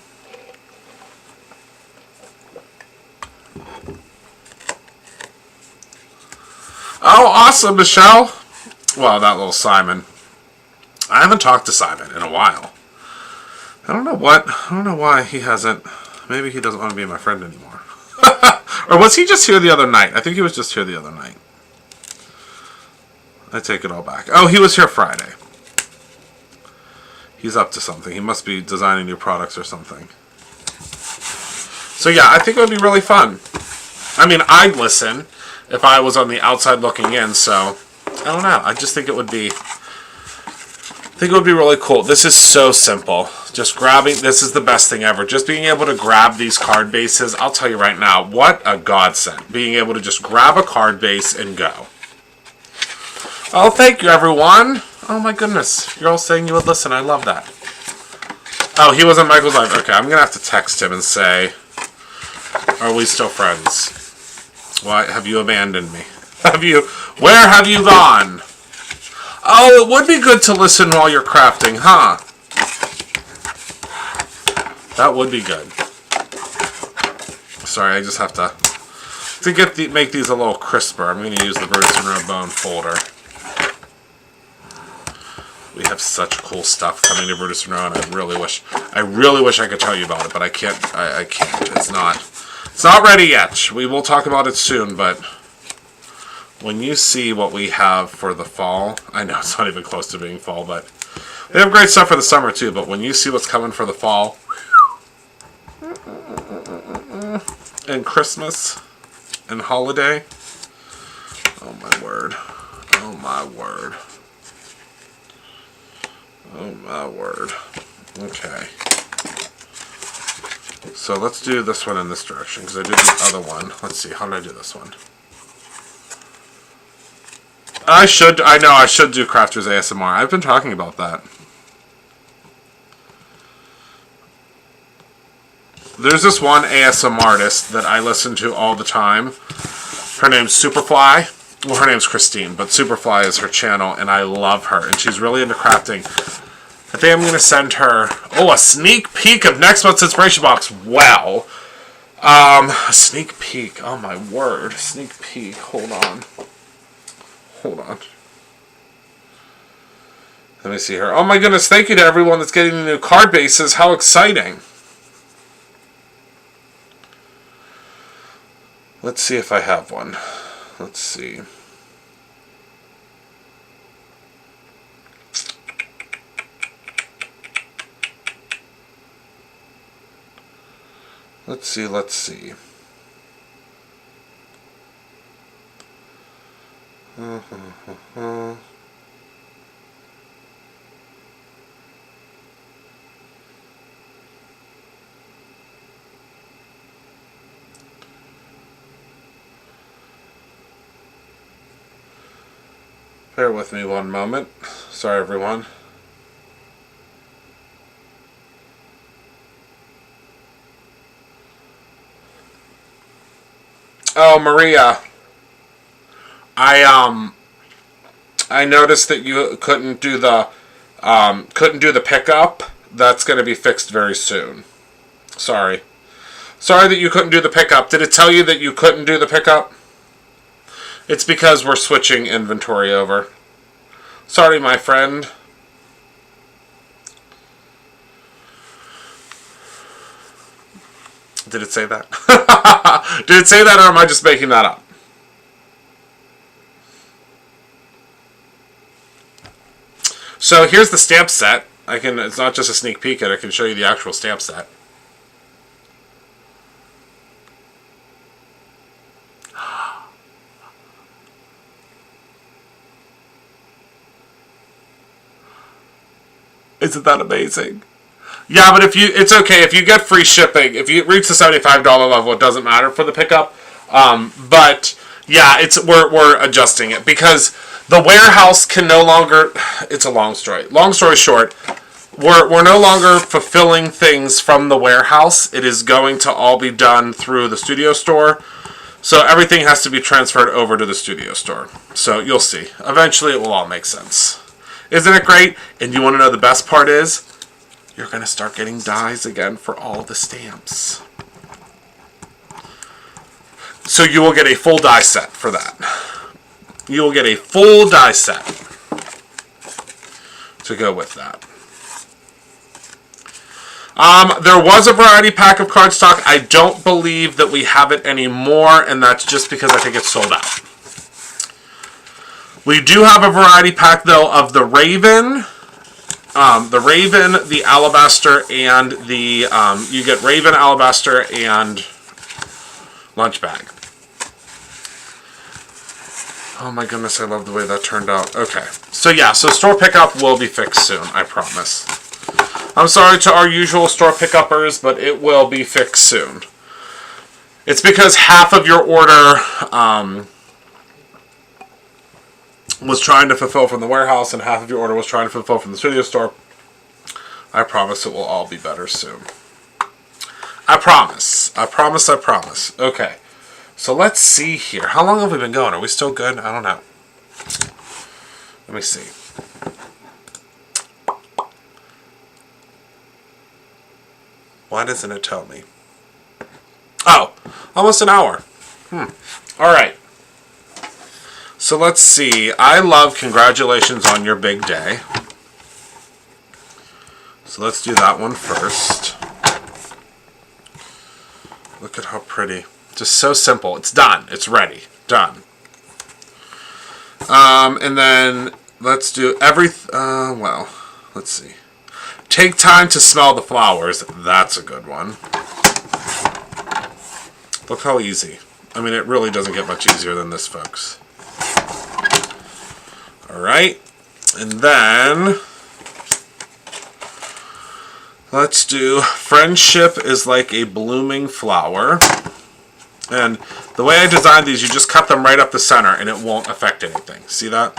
Oh, awesome, Michelle. Well, that little Simon. I haven't talked to Simon in a while. I don't know why he hasn't. Maybe he doesn't want to be my friend anymore. Or was he just here the other night? I think he was just here the other night. I take it all back. Oh, he was here Friday. He's up to something. He must be designing new products or something. So yeah, I think it would be really fun. I mean, I'd listen if I was on the outside looking in, so I don't know. I just think it would be really cool. This is so simple. Just grabbing, this is the best thing ever. Just being able to grab these card bases, I'll tell you right now, what a godsend. Being able to just grab a card base and go. Oh, thank you, everyone. Oh, my goodness. You're all saying you would listen. I love that. Oh, he was on Michael's live. Okay, I'm going to have to text him and say, are we still friends? Why have you abandoned me? Where have you gone? Oh, it would be good to listen while you're crafting, huh? That would be good. Sorry, I just have to make these a little crisper. I'm going to use the Bruce and Row Bone folder. We have such cool stuff coming to Brutus and Row, and I really wish I could tell you about it, but I can't. I can't. It's not ready yet. We will talk about it soon, but when you see what we have for the fall, I know it's not even close to being fall, but they have great stuff for the summer too. But when you see what's coming for the fall and Christmas and holiday, oh my word, oh my word. Oh my word. Okay. So let's do this one in this direction, because I did the other one. Let's see, how did I do this one? I know I should do Crafters ASMR. I've been talking about that. There's this one ASMR artist that I listen to all the time. Her name's Superfly. Well, her name's Christine, but Superfly is her channel, and I love her. And she's really into crafting. I think I'm going to send her, a sneak peek of next month's Inspiration Box. Wow. A sneak peek. Oh, my word. Sneak peek. Hold on. Let me see here. Oh, my goodness. Thank you to everyone that's getting the new card bases. How exciting. Let's see if I have one. Let's see. Let's see. Bear with me one moment. Sorry, everyone. Oh, Maria. I noticed that you couldn't do the pickup. That's going to be fixed very soon. Sorry. Sorry that you couldn't do the pickup. Did it tell you that you couldn't do the pickup? It's because we're switching inventory over. Sorry, my friend. Did it say that? Did it say that, or am I just making that up? So here's the stamp set. It's not just a sneak peek, I can show you the actual stamp set. Isn't that amazing? Yeah, but it's okay if you get free shipping. If you reach the $75 level, it doesn't matter for the pickup. But yeah, we're adjusting it because the warehouse can no longer. It's a long story. Long story short, we're no longer fulfilling things from the warehouse. It is going to all be done through the studio store. So everything has to be transferred over to the studio store. So you'll see. Eventually, it will all make sense. Isn't it great? And you want to know the best part is? You're going to start getting dies again for all the stamps. So you will get a full die set for that. You will get a full die set to go with that. There was a variety pack of cardstock. I don't believe that we have it anymore, and that's just because I think it's sold out. We do have a variety pack, though, of the Raven, the Alabaster, and the, you get Raven, Alabaster, and Lunch Bag. Oh my goodness, I love the way that turned out. Okay, so yeah, so store pickup will be fixed soon, I promise. I'm sorry to our usual store pickuppers, but it will be fixed soon. It's because half of your order, was trying to fulfill from the warehouse and half of your order was trying to fulfill from the studio store. I promise it will all be better soon. I promise. I promise, I promise. Okay. So let's see here. How long have we been going? Are we still good? I don't know. Let me see. Why doesn't it tell me? Oh, almost an hour. All right. So let's see. I love congratulations on your big day. So let's do that one first. Look at how pretty. Just so simple. It's done. It's ready. Done. And then let's do well, let's see. Take time to smell the flowers. That's a good one. Look how easy. I mean, it really doesn't get much easier than this, folks. Alright, and then let's do friendship is like a blooming flower. And the way I designed these, you just cut them right up the center and it won't affect anything. See that?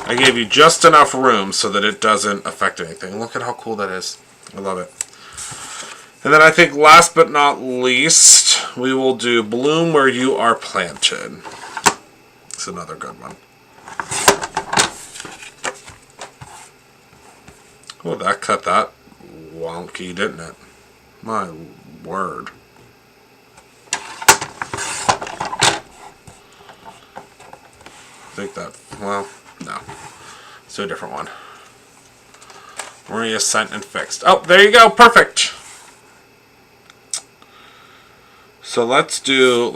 I gave you just enough room so that it doesn't affect anything. Look at how cool that is. I love it. And then I think last but not least, we will do bloom where you are planted. It's another good one. Oh, that cut that wonky, didn't it? My word. I think that, well, no. Let's do a different one. Maria sent and fixed. Oh, there you go. Perfect. So let's do,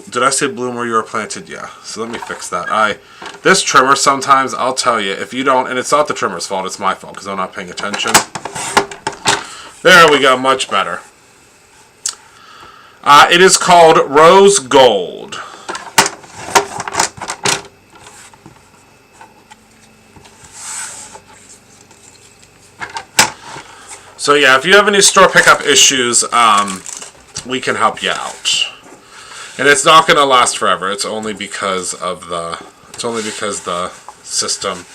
did I say bloom where you are planted? Yeah. So let me fix that. This trimmer sometimes, I'll tell you, if you don't, and it's not the trimmer's fault, it's my fault because I'm not paying attention. There we go. Much better. It is called Rose Gold. So yeah, if you have any store pickup issues, we can help you out. And it's not going to last forever. It's only because of the system.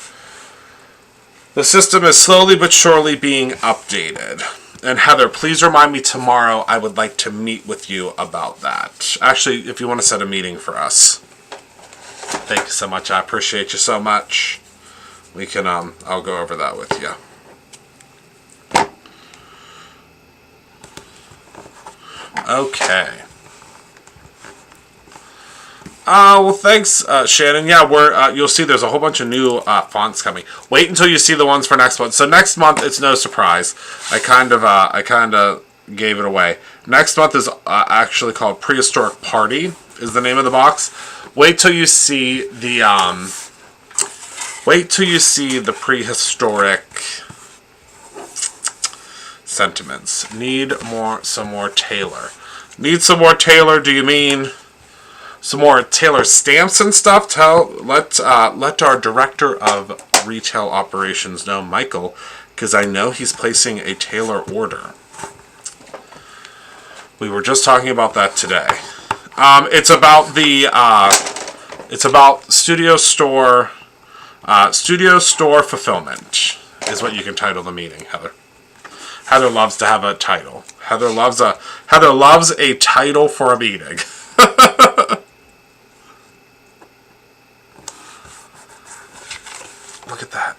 The system is slowly but surely being updated. And Heather, please remind me tomorrow. I would like to meet with you about that. Actually, if you want to set a meeting for us. Thank you so much. I appreciate you so much. We can I'll go over that with you. Okay. Well, thanks, Shannon. Yeah, you'll see there's a whole bunch of new fonts coming. Wait until you see the ones for next month. So next month, it's no surprise. I kind of gave it away. Next month is actually called Prehistoric Party, is the name of the box. Wait till you see the prehistoric sentiments. Need some more Taylor. Need some more Taylor? Do you mean some more Taylor stamps and stuff? Let our director of retail operations know, Michael, because I know he's placing a Taylor order. We were just talking about that today. It's about studio store fulfillment is what you can title the meeting, Heather. Heather loves to have a title. Heather loves a title for a meeting. Look at that.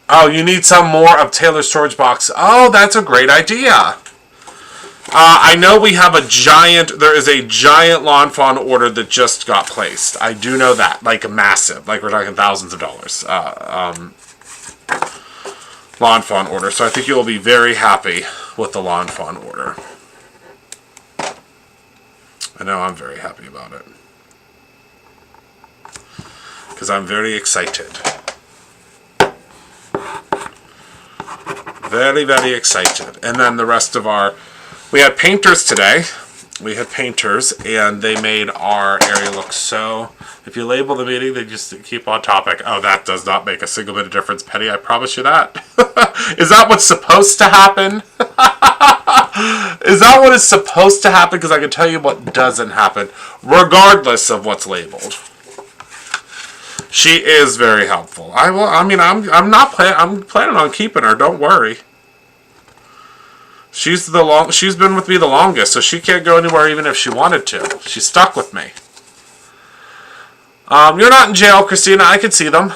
Oh, you need some more of Taylor's storage box. Oh, that's a great idea. I know we have there is a giant Lawn Fawn order that just got placed. I do know that. Like, massive. Like, we're talking thousands of dollars. Lawn Fawn order. So I think you will be very happy with the Lawn Fawn order. I know I'm very happy about it. Because I'm very excited. Very, very excited. And then the rest of we had painters today. We had painters, and they made our area look so... If you label the meeting, they just keep on topic. Oh, that does not make a single bit of difference, Penny. I promise you that. Is that what's supposed to happen? Is that what is supposed to happen? Because I can tell you what doesn't happen, regardless of what's labeled. She is very helpful. I'm planning on keeping her. Don't worry. She's been with me the longest, so she can't go anywhere even if she wanted to. She's stuck with me. You're not in jail, Christina. I can see them.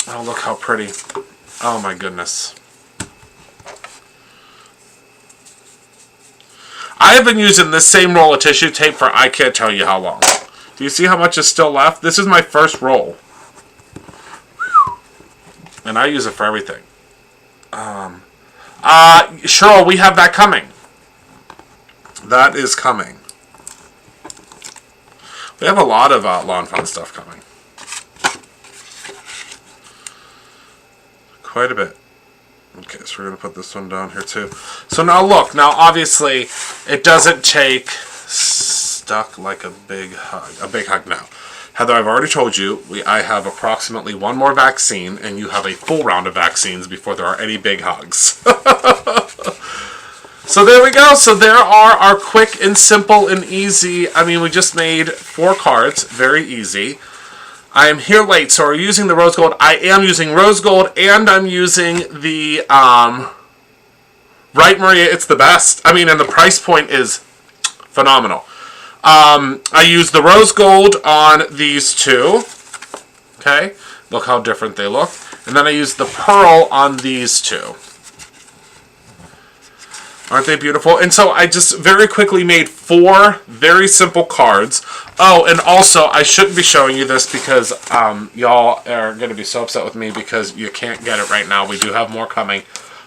Oh, look how pretty. Oh, my goodness. I have been using this same roll of tissue tape for I can't tell you how long. Do you see how much is still left? This is my first roll. And I use it for everything. Cheryl, we have that coming. That is coming. We have a lot of Lawn Fawn stuff coming. Quite a bit. Okay, so we're going to put this one down here too. So now look, now obviously it doesn't take stuck like a big hug. A big hug now. Heather, I've already told you, I have approximately one more vaccine, and you have a full round of vaccines before there are any big hugs. So there we go. So there are our quick and simple and easy. I mean, we just made 4 cards. Very easy. I am here late, so are you using the rose gold? I am using rose gold, and I'm using the, right, Maria, it's the best. I mean, and the price point is phenomenal. I use the rose gold on these 2. Okay, look how different they look. And then I use the pearl on these 2. Aren't they beautiful? And so I just very quickly made 4 very simple cards. Oh, and also, I shouldn't be showing you this because y'all are going to be so upset with me because you can't get it right now. We do have more coming.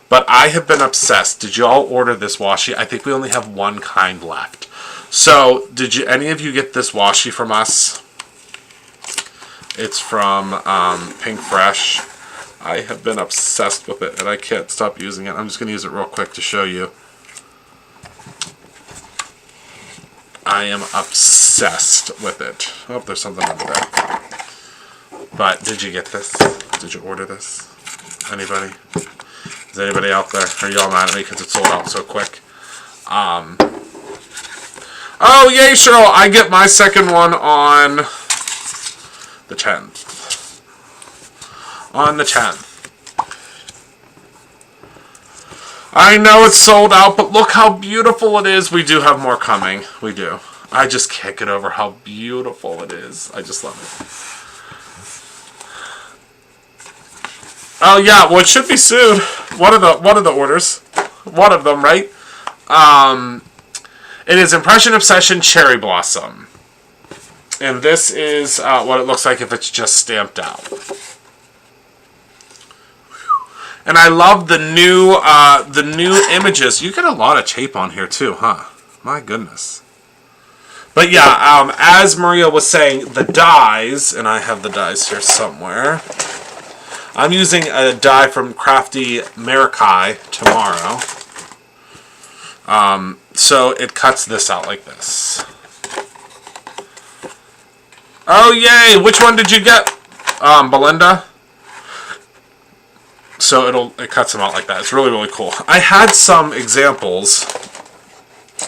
But I have been obsessed. Did y'all order this washi? I think we only have one kind left. So, did any of you get this washi from us? It's from Pink Fresh. I have been obsessed with it, and I can't stop using it. I'm just going to use it real quick to show you. I am obsessed with it. Oh, there's something under there. But, did you get this? Did you order this? Anybody? Is anybody out there? Are y'all mad at me because it sold out so quick? Oh, yay, Cheryl! I get my second one on the 10th. On the 10th. I know it's sold out, but look how beautiful it is. We do have more coming. We do. I just can't get over how beautiful it is. I just love it. Oh yeah, well it should be soon. One of the orders. One of them, right? It is Impression Obsession Cherry Blossom. And this is what it looks like if it's just stamped out. And I love the new images. You get a lot of tape on here too, huh? My goodness. But yeah, as Maria was saying, the dies, and I have the dies here somewhere. I'm using a die from Crafty Marikai tomorrow. So it cuts this out like this. Oh, yay! Which one did you get, Belinda? So it cuts them out like that. It's really, really cool. I had some examples,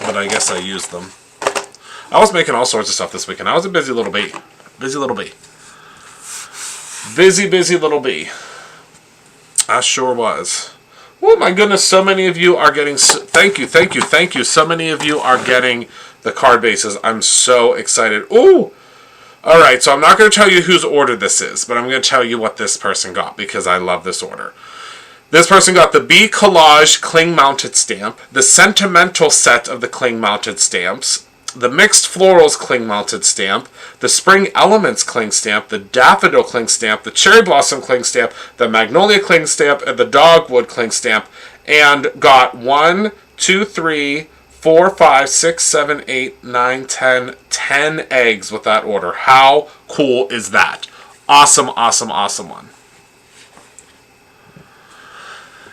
but I guess I used them. I was making all sorts of stuff this weekend. I was a busy little bee. Busy little bee. Busy, busy little bee. I sure was. Oh my goodness, so many of you are getting... Thank you, thank you, thank you. So many of you are getting the card bases. I'm so excited. Ooh! Alright, so I'm not going to tell you whose order this is, but I'm going to tell you what this person got, because I love this order. This person got the Bee Collage Cling Mounted Stamp, the Sentimental set of the Cling Mounted Stamps, the Mixed Florals Cling Mounted Stamp, the Spring Elements Cling Stamp, the Daffodil Cling Stamp, the Cherry Blossom Cling Stamp, the Magnolia Cling Stamp, and the Dogwood Cling Stamp, and got 1, 2, 3, 4, 5, 6, 7, 8, 9, 10, 10 eggs with that order. How cool is that? Awesome, awesome, awesome one.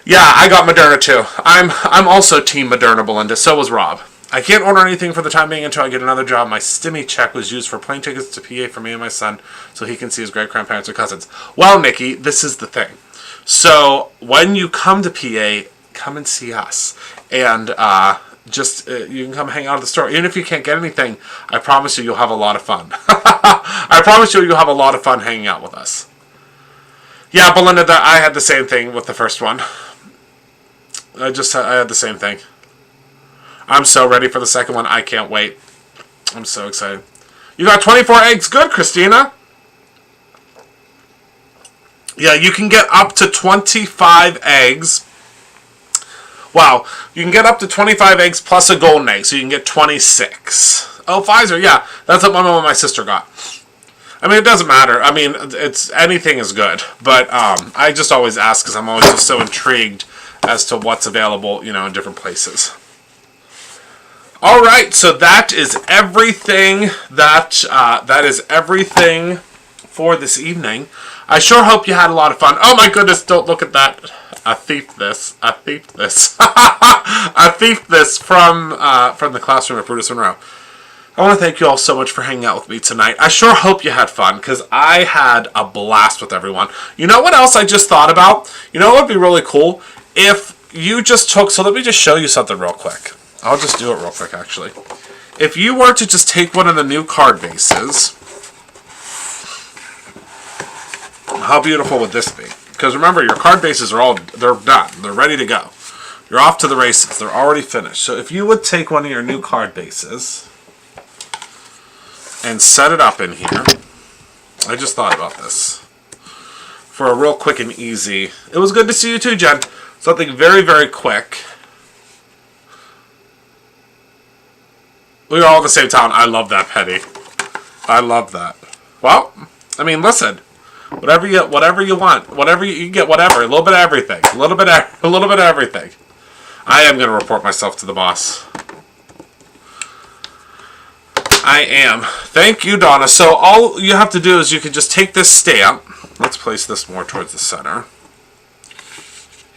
Yeah, I got Moderna too. I'm also Team Moderna, Belinda. So was Rob. I can't order anything for the time being until I get another job. My STEMI check was used for plane tickets to PA for me and my son so he can see his great-grandparents or cousins. Well, Nikki, this is the thing. So when you come to PA, come and see us. And you can come hang out at the store. Even if you can't get anything, I promise you, you'll have a lot of fun. I promise you, you'll have a lot of fun hanging out with us. Yeah, Belinda, I had the same thing with the first one. I had the same thing. I'm so ready for the second one. I can't wait. I'm so excited. You got 24 eggs. Good, Christina. Yeah, you can get up to 25 eggs. Wow. You can get up to 25 eggs plus a golden egg. So you can get 26. Oh, Pfizer. Yeah, that's what my mom and my sister got. I mean, it doesn't matter. I mean, anything is good. But I just always ask because I'm always just so intrigued as to what's available, in different places. All right, so that is everything. That is everything for this evening. I sure hope you had a lot of fun. Oh my goodness! Don't look at that. I thiefed this. I thiefed this. I thiefed this from the classroom at Brutus Monroe. I want to thank you all so much for hanging out with me tonight. I sure hope you had fun because I had a blast with everyone. You know what else I just thought about? You know what would be really cool if you just took. So let me just show you something real quick. I'll just do it real quick, actually. If you were to just take one of the new card bases, how beautiful would this be? Because remember, your card bases they're done. They're ready to go. You're off to the races. They're already finished. So if you would take one of your new card bases and set it up in here, I just thought about this. For a real quick and easy. It was good to see you too, Jen. Something very, very quick. We were all in the same town. I love that, Penny. I love that. Well, I mean, listen. Whatever you want. Whatever you can get, whatever. A little bit of everything. A little bit of everything. I am going to report myself to the boss. I am. Thank you, Donna. So all you have to do is you can just take this stamp. Let's place this more towards the center.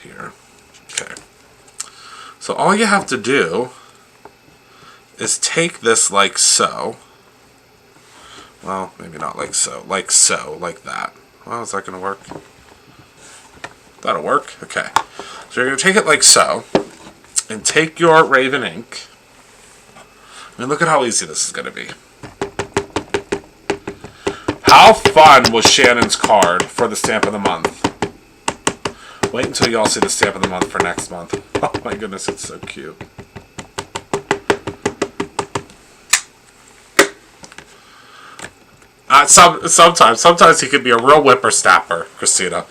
Here. Okay. So all you have to do is take this like so. Well, maybe not like so. Like so. Like that. Well, is that going to work? That'll work? Okay. So you're going to take it like so. And take your Raven ink. I mean, look at how easy this is going to be. How fun was Shannon's card for the Stamp of the Month? Wait until you all see the Stamp of the Month for next month. Oh my goodness, it's so cute. Sometimes he could be a real whippersnapper, Christina.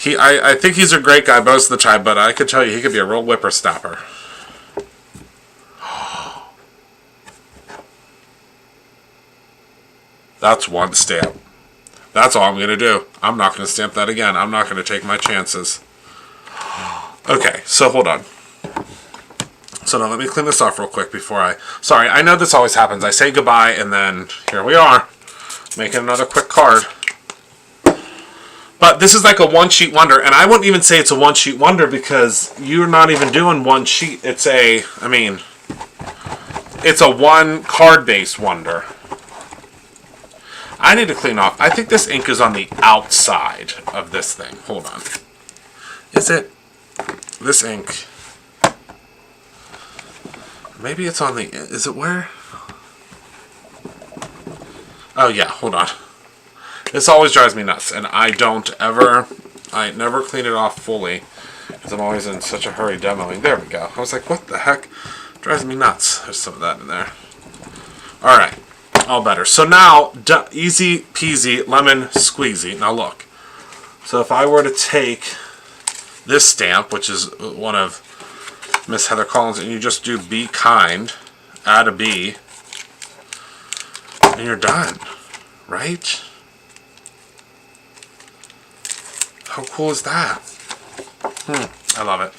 I think he's a great guy most of the time, but I can tell you he could be a real whippersnapper. That's one stamp. That's all I'm going to do. I'm not going to stamp that again. I'm not going to take my chances. Okay, so hold on. So now let me clean this off real quick before I... Sorry, I know this always happens. I say goodbye, and then here we are, making another quick card. But this is like a one-sheet wonder, and I wouldn't even say it's a one-sheet wonder because you're not even doing one sheet. It's a, I mean, it's a one card-based wonder. I need to clean off. I think this ink is on the outside of this thing. Hold on. Is it? This ink... Maybe it's on the... Is it where? Oh, yeah. Hold on. This always drives me nuts. And I never clean it off fully. Because I'm always in such a hurry demoing. There we go. I was like, what the heck? Drives me nuts. There's some of that in there. Alright. All better. So now, easy peasy lemon squeezy. Now look. So if I were to take this stamp, which is one of Miss Heather Collins, and you just do be kind, add a B, and you're done, right? How cool is that? I love it.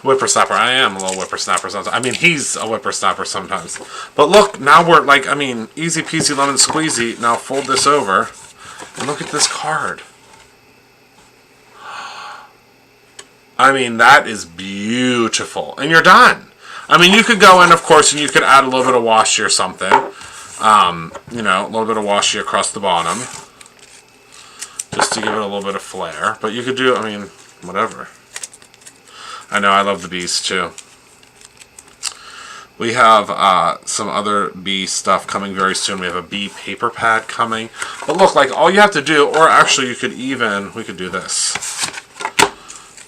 Whippersnapper. I am a little whippersnapper sometimes. I mean, he's a whippersnapper sometimes. But look, now we're like, I mean, easy peasy lemon squeezy. Now fold this over, and look at this card. I mean, that is beautiful. And you're done. I mean, you could go in, of course, and you could add a little bit of washi or something. You know, a little bit of washi across the bottom. Just to give it a little bit of flair. But you could do, I mean, whatever. I know, I love the bees, too. We have some other bee stuff coming very soon. We have a bee paper pad coming. But look, like, all you have to do, or actually you could even, we could do this.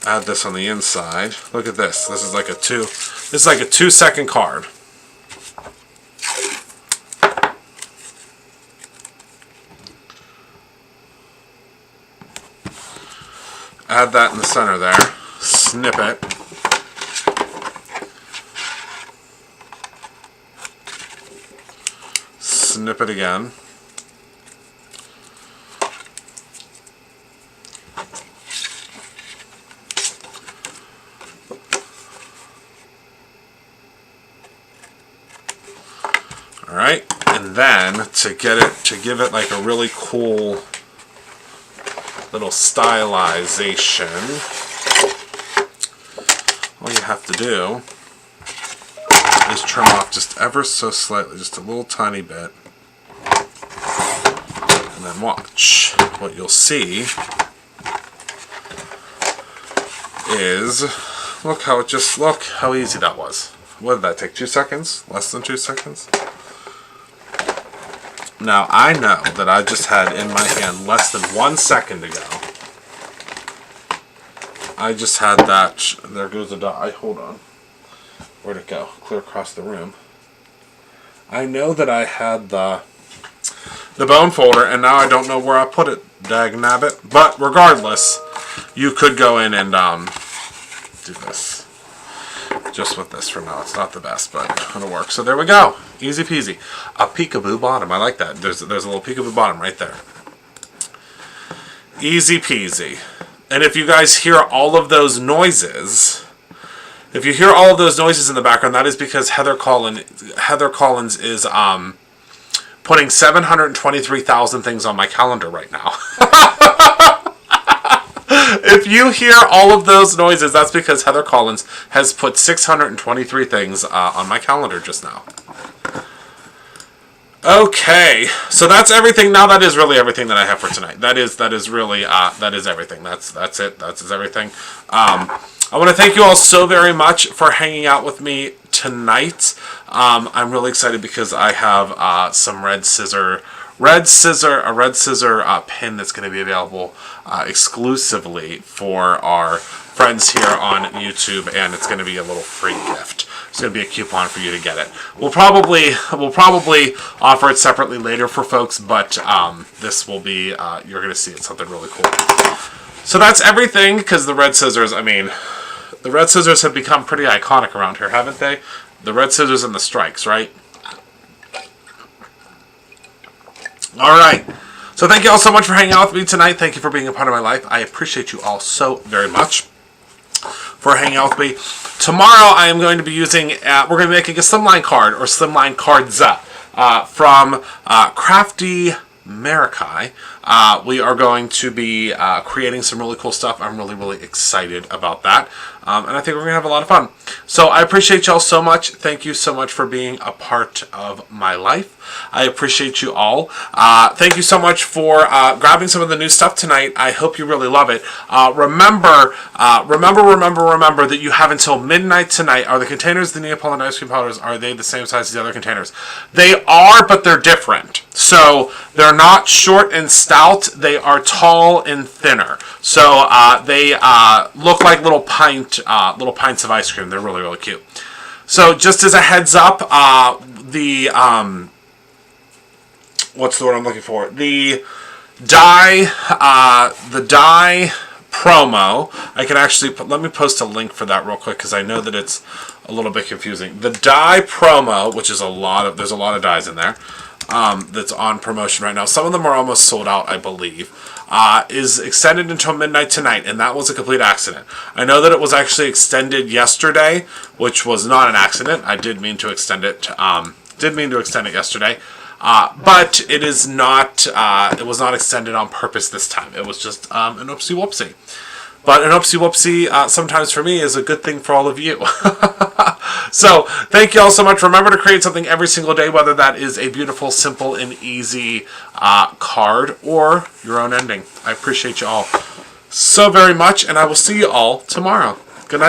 Add this on the inside. Look at this. This is like a 2-second card. Add that in the center there. Snip it. Snip it again. Alright, and then to give it like a really cool little stylization, all you have to do is trim off just ever so slightly, just a little tiny bit, and then watch. What you'll see is, look how easy that was. What did that take, 2 seconds? Less than 2 seconds? Now, I know that I just had in my hand less than 1 second ago. I just had that. There goes the dot. Hold on. Where'd it go? Clear across the room. I know that I had the bone folder, and now I don't know where I put it. Dagnabbit. But regardless, you could go in and do this. Just with this for now. It's not the best, but it'll work. So there we go. Easy peasy. A peekaboo bottom. I like that. There's a little peekaboo bottom right there. Easy peasy. And if you guys hear all of those noises, in the background, that is because Heather Collins is putting 723,000 things on my calendar right now. If you hear all of those noises, that's because Heather Collins has put 623 things on my calendar just now. Okay, so that's everything. Now that is really everything that I have for tonight. That is really that is everything. That's it. That's everything. I want to thank you all so very much for hanging out with me tonight. I'm really excited because I have some red scissor pin that's going to be available exclusively for our friends here on YouTube, and it's going to be a little free gift. It's going to be a coupon for you to get it. We'll probably offer it separately later for folks, but this will be you're going to see it's something really cool. So that's everything, because the red scissors, I mean, the red scissors have become pretty iconic around here, haven't they? The red scissors and the strikes, right? Alright, so thank you all so much for hanging out with me tonight. Thank you for being a part of my life. I appreciate you all so very much. for hanging out with me. Tomorrow I am going to be using, we're going to be making a slimline card, or slimline cards from Crafty Marikai. We are going to be creating some really cool stuff. I'm really, really excited about that. And I think we're going to have a lot of fun. So I appreciate y'all so much. Thank you so much for being a part of my life. I appreciate you all. Thank you so much for grabbing some of the new stuff tonight. I hope you really love it. Remember that you have until midnight tonight. Are the containers, the Neapolitan ice cream powders, are they the same size as the other containers? They are, but they're different. So they're not short and stout. They are tall and thinner. So they look like little pints of ice cream. They're really, really cute. So just as a heads up, what's the word I'm looking for? The die promo. I can actually let me post a link for that real quick because I know that it's a little bit confusing. The die promo, which is there's a lot of dies in there, that's on promotion right now. Some of them are almost sold out, I believe. Is extended until midnight tonight, and that was a complete accident. I know that it was actually extended yesterday, which was not an accident. I did mean to extend it. Yesterday. But it is not. It was not extended on purpose this time. It was just an oopsie whoopsie. But an oopsie whoopsie sometimes for me is a good thing for all of you. So thank you all so much. Remember to create something every single day, whether that is a beautiful, simple, and easy card or your own ending. I appreciate you all so very much, and I will see you all tomorrow. Good night.